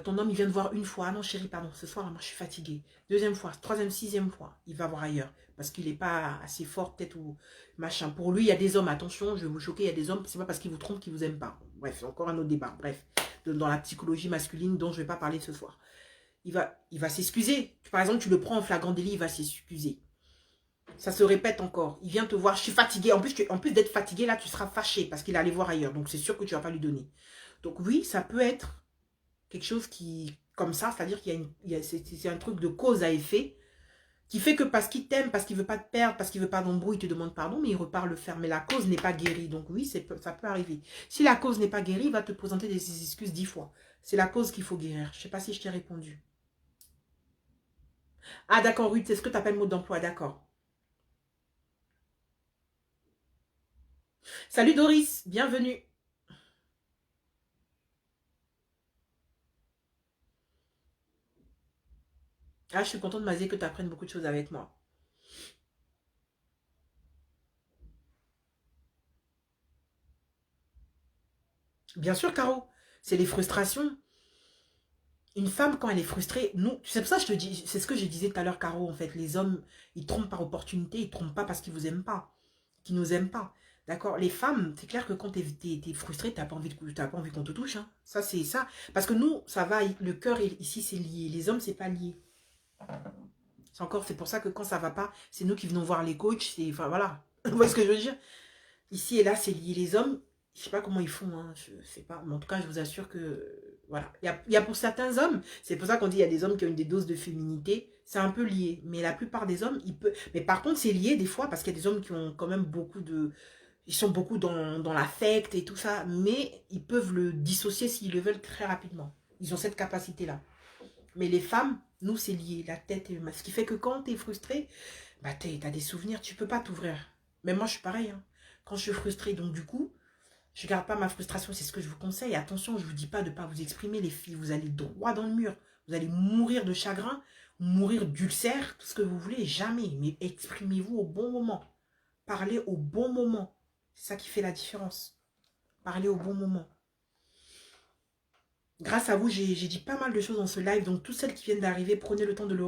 S1: Ton homme, il vient te voir une fois. Ah non, chérie, pardon, ce soir, moi, je suis fatiguée. Deuxième fois, troisième, sixième fois, il va voir ailleurs. Parce qu'il n'est pas assez fort, peut-être, ou machin. Pour lui, il y a des hommes, attention, je vais vous choquer, il y a des hommes, c'est pas parce qu'ils vous trompent qu'ils vous aiment pas. Bref, c'est encore un autre débat. Bref, dans la psychologie masculine dont je ne vais pas parler ce soir. Il va s'excuser. Par exemple, tu le prends en flagrant délit, il va s'excuser. Ça se répète encore. Il vient te voir, je suis fatiguée. En plus d'être fatigué, là, tu seras fâché parce qu'il est allé voir ailleurs. Donc, c'est sûr que tu ne vas pas lui donner. Donc, oui, ça peut être quelque chose qui, comme ça, c'est-à-dire qu'il y a, c'est un truc de cause à effet qui fait que parce qu'il t'aime, parce qu'il veut pas te perdre, parce qu'il veut pas d'embrouille, il te demande pardon, mais il repart le faire. Mais la cause n'est pas guérie. Donc, oui, ça peut arriver. Si la cause n'est pas guérie, il va te présenter des excuses 10 fois. C'est la cause qu'il faut guérir. Je ne sais pas si je t'ai répondu. Ah, d'accord, Ruth, c'est ce que tu appelles mode d'emploi. D'accord. Salut Doris, bienvenue. Ah, je suis contente, Mazé, que tu apprennes beaucoup de choses avec moi. Bien sûr, Caro, c'est les frustrations. Une femme, quand elle est frustrée, nous, c'est pour ça que je te dis, c'est ce que je disais tout à l'heure, Caro, en fait. Les hommes, ils trompent par opportunité, ils trompent pas parce qu'ils vous aiment pas, qu'ils nous aiment pas. D'accord? Les femmes, c'est clair que quand t'es frustrée, t'as pas envie qu'on te touche. Hein. Ça, c'est ça. Parce que nous, ça va, le cœur, ici, c'est lié. Les hommes, c'est pas lié. C'est pour ça que quand ça va pas, c'est nous qui venons voir les coachs. Enfin, voilà. Vous voyez ce que je veux dire? Ici et là, c'est lié. Les hommes, je sais pas comment ils font, hein, je sais pas. Mais en tout cas, je vous assure que, voilà. Il y a pour certains hommes, c'est pour ça qu'on dit qu'il y a des hommes qui ont des doses de féminité, c'est un peu lié. Mais la plupart des hommes, ils peuvent. Mais par contre, c'est lié des fois parce qu'il y a des hommes qui ont quand même beaucoup de. Ils sont beaucoup dans l'affect et tout ça, mais ils peuvent le dissocier s'ils le veulent très rapidement. Ils ont cette capacité-là. Mais les femmes, nous, c'est lié, la tête et le masque. Ce qui fait que quand tu es frustré, bah, t'as des souvenirs, tu peux pas t'ouvrir. Mais moi, je suis pareil. Hein. Quand je suis frustrée, donc du coup, je garde pas ma frustration, c'est ce que je vous conseille. Attention, je vous dis pas de pas vous exprimer, les filles. Vous allez droit dans le mur. Vous allez mourir de chagrin, mourir d'ulcère, tout ce que vous voulez. Jamais. Mais exprimez-vous au bon moment. Parlez au bon moment. C'est ça qui fait la différence. Parlez au bon moment. Grâce à vous, j'ai dit pas mal de choses dans ce live. Donc, toutes celles qui viennent d'arriver, prenez le temps de le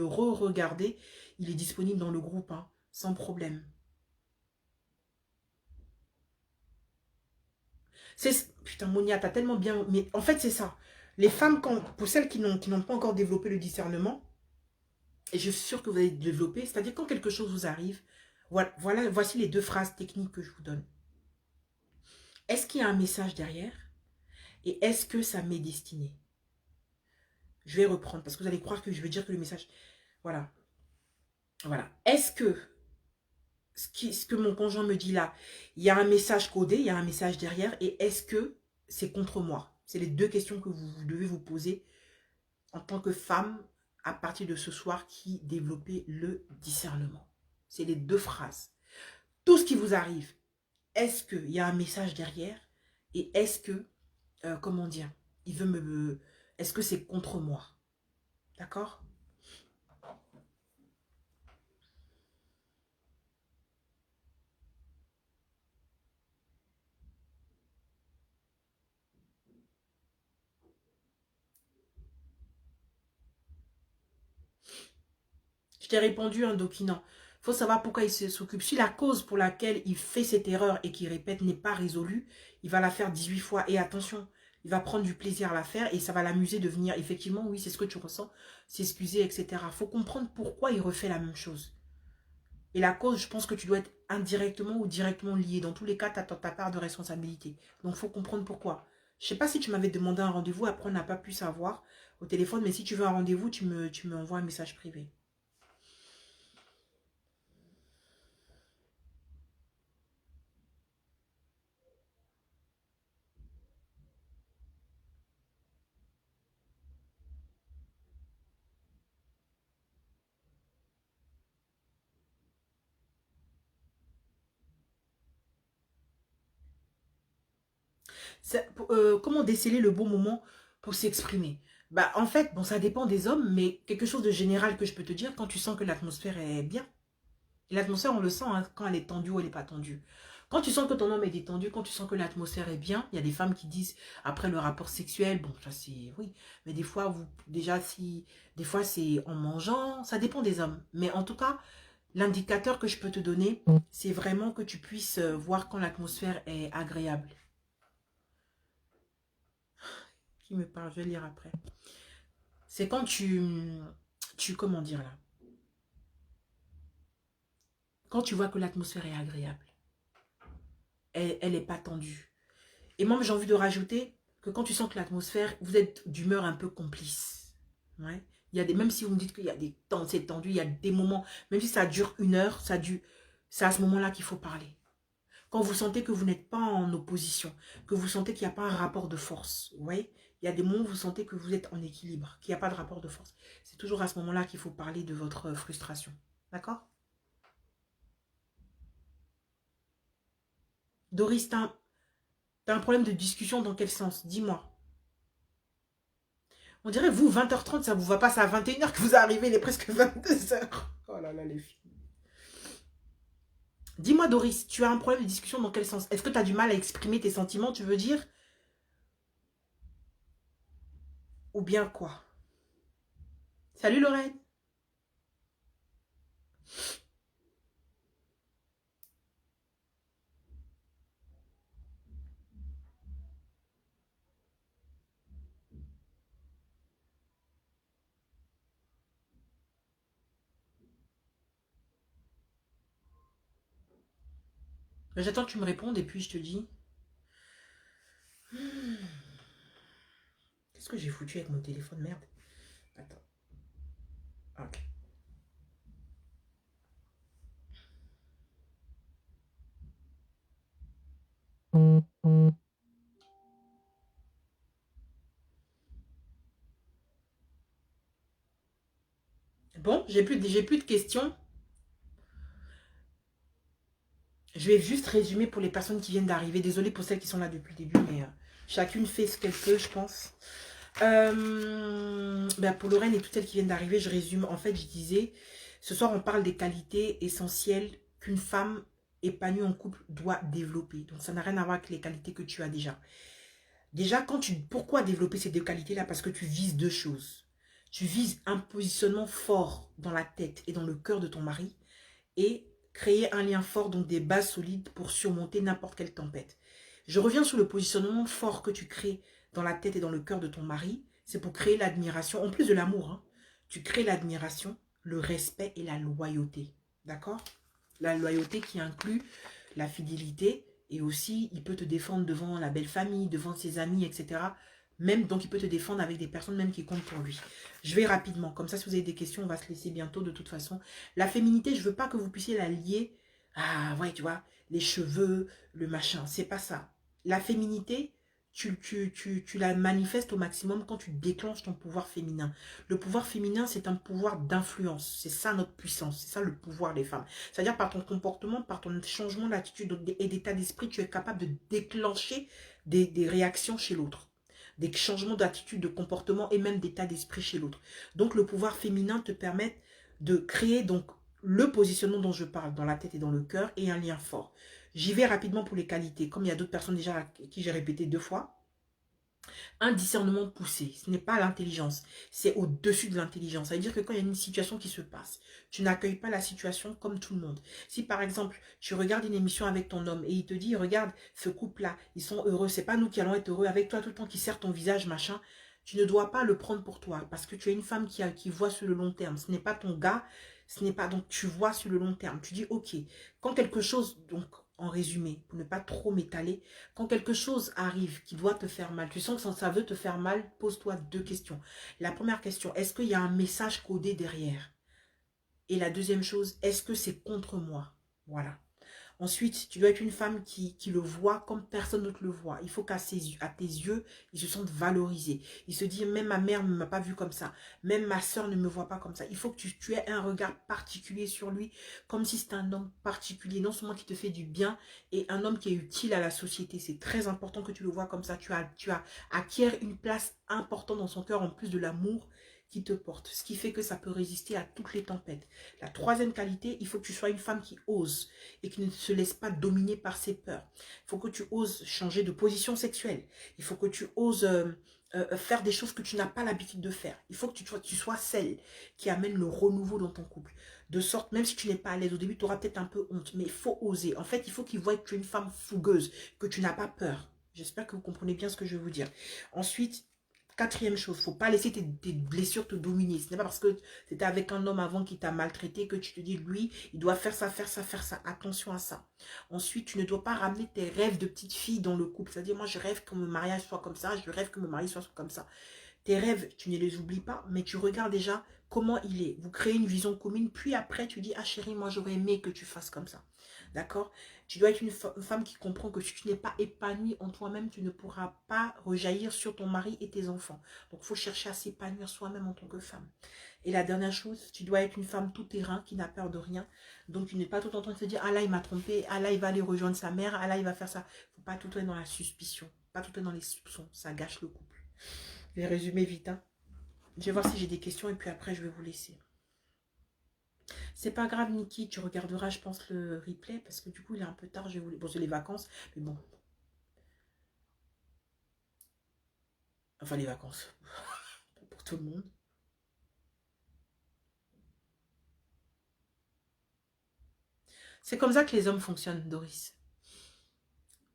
S1: re-regarder. Il est disponible dans le groupe, hein, sans problème. Putain, Monia, t'as tellement bien... Mais en fait, c'est ça. Les femmes, pour celles qui n'ont pas encore développé le discernement, et je suis sûre que vous allez développer, c'est-à-dire quand quelque chose vous arrive, voici les 2 phrases techniques que je vous donne. Est-ce qu'il y a un message derrière? Et est-ce que ça m'est destiné? Je vais reprendre, parce que vous allez croire que je veux dire que le message... Voilà. Voilà. Est-ce que ce que mon conjoint me dit là, il y a un message codé, il y a un message derrière, et est-ce que c'est contre moi? C'est les 2 questions que vous devez vous poser en tant que femme à partir de ce soir qui développez le discernement. C'est les 2 phrases. Tout ce qui vous arrive, est-ce qu'il y a un message derrière? Et est-ce que, comment dire, il veut est-ce que c'est contre moi? D'accord? Je t'ai répondu un document. Il faut savoir pourquoi il s'occupe. Si la cause pour laquelle il fait cette erreur et qu'il répète n'est pas résolue, il va la faire 18 fois. Et attention, il va prendre du plaisir à la faire et ça va l'amuser de venir. Effectivement, oui, c'est ce que tu ressens, s'excuser, etc. Il faut comprendre pourquoi il refait la même chose. Et la cause, je pense que tu dois être indirectement ou directement lié. Dans tous les cas, tu as ta part de responsabilité. Donc, il faut comprendre pourquoi. Je ne sais pas si tu m'avais demandé un rendez-vous, après on n'a pas pu savoir au téléphone, mais si tu veux un rendez-vous, tu me envoies un message privé. Comment déceler le bon moment pour s'exprimer? Bah, en fait, bon, ça dépend des hommes, mais quelque chose de général que je peux te dire, quand tu sens que l'atmosphère est bien. Et l'atmosphère, on le sent hein, quand elle est tendue ou elle n'est pas tendue. Quand tu sens que ton homme est détendu, quand tu sens que l'atmosphère est bien, il y a des femmes qui disent, après le rapport sexuel, bon, ça c'est, oui, mais des fois, déjà, si, des fois c'est en mangeant, ça dépend des hommes. Mais en tout cas, l'indicateur que je peux te donner, c'est vraiment que tu puisses voir quand l'atmosphère est agréable. Qui me parle, je vais lire après. C'est quand comment dire là, quand tu vois que l'atmosphère est agréable, elle n'est pas tendue. Et moi, j'ai envie de rajouter que quand tu sens que l'atmosphère, vous êtes d'humeur un peu complice. Ouais. Il y a des, même si vous me dites qu'il y a des temps, c'est tendu, il y a des moments, même si ça dure 1 heure, c'est à ce moment-là qu'il faut parler. Quand vous sentez que vous n'êtes pas en opposition, que vous sentez qu'il n'y a pas un rapport de force, vous voyez, il y a des moments où vous sentez que vous êtes en équilibre, qu'il n'y a pas de rapport de force. C'est toujours à ce moment-là qu'il faut parler de votre frustration. D'accord? Doris, t'as un problème de discussion dans quel sens? Dis-moi. On dirait, vous, 20h30, ça vous va pas, c'est à 21h que vous arrivez, il est presque 22h. Oh là là, les filles. Dis-moi, Doris, tu as un problème de discussion dans quel sens? Est-ce que tu as du mal à exprimer tes sentiments, tu veux dire? Ou bien quoi? Salut Lorraine. J'attends que tu me répondes et puis je te dis. Qu'est-ce que j'ai foutu avec mon téléphone, merde? Attends. Ok. Bon, j'ai plus de questions. Je vais juste résumer pour les personnes qui viennent d'arriver. Désolée pour celles qui sont là depuis le début, mais chacune fait ce qu'elle peut, je pense. Ben pour Lorraine et toutes celles qui viennent d'arriver, je résume. En fait, je disais, ce soir, on parle des qualités essentielles qu'une femme épanouie en couple doit développer. Donc, ça n'a rien à voir avec les qualités que tu as déjà. Déjà, pourquoi développer ces 2 qualités-là? Parce que tu vises 2 choses. Tu vises un positionnement fort dans la tête et dans le cœur de ton mari et créer un lien fort, donc des bases solides pour surmonter n'importe quelle tempête. Je reviens sur le positionnement fort que tu crées dans la tête et dans le cœur de ton mari. C'est pour créer l'admiration, en plus de l'amour. Hein, tu crées l'admiration, le respect et la loyauté. D'accord? La loyauté qui inclut la fidélité et aussi il peut te défendre devant la belle famille, devant ses amis, etc. Même, donc il peut te défendre avec des personnes même qui comptent pour lui. Je vais rapidement, comme ça si vous avez des questions, on va se laisser bientôt de toute façon. La féminité, je veux pas que vous puissiez la lier, ah ouais tu vois, les cheveux, le machin, c'est pas ça. La féminité, tu la manifestes au maximum quand tu déclenches ton pouvoir féminin. Le pouvoir féminin, c'est un pouvoir d'influence. C'est ça notre puissance. C'est ça le pouvoir des femmes. C'est-à-dire par ton comportement, par ton changement d'attitude et d'état d'esprit, tu es capable de déclencher des réactions chez l'autre. Des changements d'attitude, de comportement et même d'état d'esprit chez l'autre. Donc le pouvoir féminin te permet de créer donc le positionnement dont je parle dans la tête et dans le cœur et un lien fort. J'y vais rapidement pour les qualités. Comme il y a d'autres personnes déjà à qui j'ai répété 2 fois. Un discernement poussé, ce n'est pas l'intelligence, c'est au-dessus de l'intelligence. Ça veut dire que quand il y a une situation qui se passe, tu n'accueilles pas la situation comme tout le monde. Si par exemple, tu regardes une émission avec ton homme et il te dit, regarde, ce couple-là, ils sont heureux, c'est pas nous qui allons être heureux avec toi tout le temps qui serre ton visage, machin, tu ne dois pas le prendre pour toi parce que tu es une femme qui voit sur le long terme. Ce n'est pas ton gars, ce n'est pas, donc tu vois sur le long terme. Tu dis, ok, quand quelque chose, donc en résumé, pour ne pas trop m'étaler, quand quelque chose arrive qui doit te faire mal, tu sens que ça veut te faire mal, pose-toi deux questions. La première question, est-ce qu'il y a un message codé derrière? Et la deuxième chose, est-ce que c'est contre moi? Voilà. Ensuite, tu dois être une femme qui le voit comme personne ne te le voit. Il faut qu'à tes yeux, ils se sentent valorisés. Il se dit, même ma mère ne m'a pas vu comme ça. Même ma soeur ne me voit pas comme ça. Il faut que tu aies un regard particulier sur lui, comme si c'était un homme particulier, non seulement qui te fait du bien, et un homme qui est utile à la société. C'est très important que tu le vois comme ça. Tu as acquiert une place importante dans son cœur, en plus de l'amour qui te porte. Ce qui fait que ça peut résister à toutes les tempêtes. La troisième qualité, il faut que tu sois une femme qui ose et qui ne se laisse pas dominer par ses peurs. Il faut que tu oses changer de position sexuelle. Il faut que tu oses faire des choses que tu n'as pas l'habitude de faire. Il faut que tu sois celle qui amène le renouveau dans ton couple. De sorte, même si tu n'es pas à l'aise au début, tu auras peut-être un peu honte, mais il faut oser. En fait, il faut qu'ils voient que tu es une femme fougueuse, que tu n'as pas peur. J'espère que vous comprenez bien ce que je veux vous dire. Ensuite, quatrième chose, il ne faut pas laisser tes blessures te dominer. Ce n'est pas parce que c'était avec un homme avant qui t'a maltraité que tu te dis, lui, il doit faire ça, faire ça, faire ça. Attention à ça. Ensuite, tu ne dois pas ramener tes rêves de petite fille dans le couple. C'est-à-dire, moi, je rêve que mon mariage soit comme ça, je rêve que mon mari soit comme ça. Tes rêves, tu ne les oublies pas, mais tu regardes déjà comment il est. Vous créez une vision commune, puis après, tu dis, ah chérie, moi, j'aurais aimé que tu fasses comme ça. D'accord? Tu dois être une femme qui comprend que si tu n'es pas épanouie en toi-même, tu ne pourras pas rejaillir sur ton mari et tes enfants. Donc, il faut chercher à s'épanouir soi-même en tant que femme. Et la dernière chose, tu dois être une femme tout-terrain qui n'a peur de rien. Donc, tu n'es pas tout en train de te dire, ah là, il m'a trompé, ah là, il va aller rejoindre sa mère, ah là, il va faire ça. Il ne faut pas tout être dans la suspicion, pas tout être dans les soupçons. Ça gâche le couple. Je vais résumer vite. Hein. Je vais voir si j'ai des questions et puis après, je vais vous laisser. C'est pas grave, Niki, tu regarderas, je pense, le replay parce que du coup, il est un peu tard. Je vais vous... Bon, c'est les vacances, mais bon. Enfin, les vacances. Pour tout le monde. C'est comme ça que les hommes fonctionnent, Doris.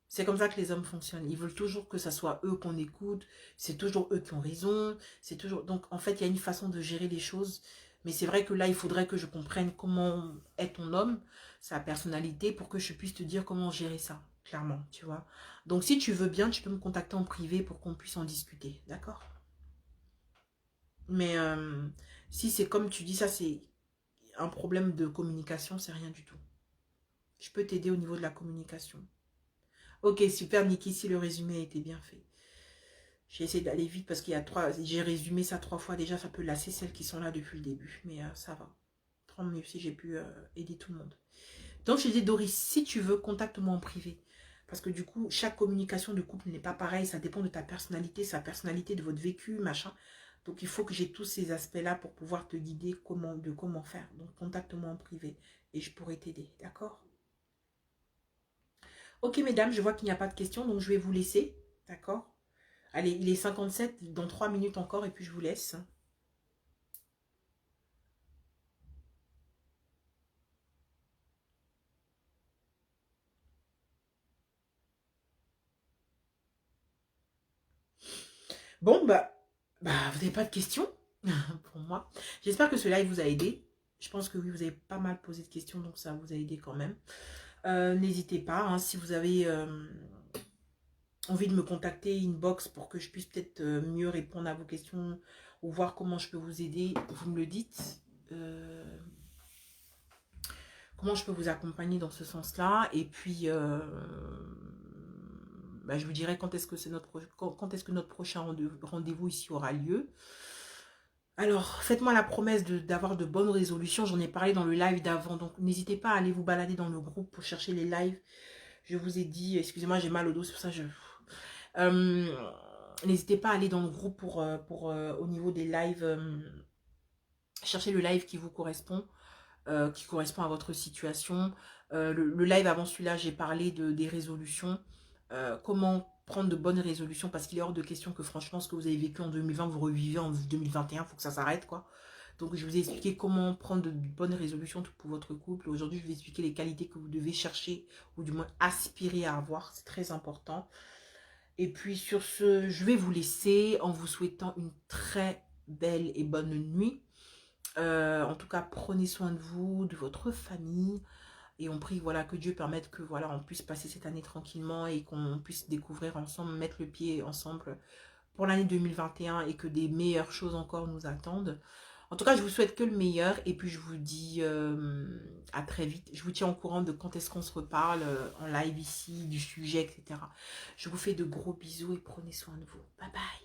S1: C'est comme ça que les hommes fonctionnent. Ils veulent toujours que ça soit eux qu'on écoute. C'est toujours eux qui ont raison. C'est toujours... Donc, en fait, il y a une façon de gérer les choses. Mais c'est vrai que là, il faudrait que je comprenne comment est ton homme, sa personnalité, pour que je puisse te dire comment gérer ça, clairement, tu vois. Donc, si tu veux bien, tu peux me contacter en privé pour qu'on puisse en discuter, d'accord? Mais si c'est comme tu dis, ça, c'est un problème de communication, c'est rien du tout. Je peux t'aider au niveau de la communication. Ok, super, Niki, si le résumé a été bien fait. J'ai essayé d'aller vite parce qu'il y a j'ai résumé ça 3 fois déjà, ça peut lasser celles qui sont là depuis le début, mais ça va. Tant mieux si j'ai pu aider tout le monde. Donc je disais, Doris, si tu veux, contacte-moi en privé. Parce que du coup, chaque communication de couple n'est pas pareille, ça dépend de ta personnalité, sa personnalité, de votre vécu, machin. Donc il faut que j'ai tous ces aspects-là pour pouvoir te guider comment faire. Donc contacte-moi en privé et je pourrai t'aider, d'accord? Ok mesdames, je vois qu'il n'y a pas de questions, donc je vais vous laisser, d'accord? Allez, il est 57, dans 3 minutes encore, et puis je vous laisse. Bon, bah vous n'avez pas de questions pour moi. J'espère que ce live vous a aidé. Je pense que oui, vous avez pas mal posé de questions, donc ça vous a aidé quand même. N'hésitez pas, hein, si vous avez envie de me contacter, inbox, pour que je puisse peut-être mieux répondre à vos questions ou voir comment je peux vous aider, vous me le dites. Comment je peux vous accompagner dans ce sens-là. Et puis, bah, je vous dirai quand est-ce que notre prochain rendez-vous ici aura lieu. Alors, faites-moi la promesse d'avoir de bonnes résolutions. J'en ai parlé dans le live d'avant. Donc, n'hésitez pas à aller vous balader dans le groupe pour chercher les lives. Je vous ai dit, excusez-moi, j'ai mal au dos, c'est pour ça que je... n'hésitez pas à aller dans le groupe pour au niveau des lives, chercher le live qui vous correspond. Qui correspond à votre situation. Le live avant celui-là, j'ai parlé des résolutions. comment prendre de bonnes résolutions, parce qu'il est hors de question que franchement, ce que vous avez vécu en 2020, vous revivez en 2021, il faut que ça s'arrête, quoi. Donc, je vous ai expliqué comment prendre de bonnes résolutions pour votre couple. Aujourd'hui, je vais expliquer les qualités que vous devez chercher, ou du moins aspirer à avoir. C'est très important. Et puis, sur ce, je vais vous laisser en vous souhaitant une très belle et bonne nuit. En tout cas, prenez soin de vous, de votre famille. Et on prie, voilà, que Dieu permette que, voilà, on puisse passer cette année tranquillement et qu'on puisse découvrir ensemble, mettre le pied ensemble pour l'année 2021 et que des meilleures choses encore nous attendent. En tout cas, je vous souhaite que le meilleur et puis je vous dis à très vite. Je vous tiens au courant de quand est-ce qu'on se reparle en live ici, du sujet, etc. Je vous fais de gros bisous et prenez soin de vous. Bye bye.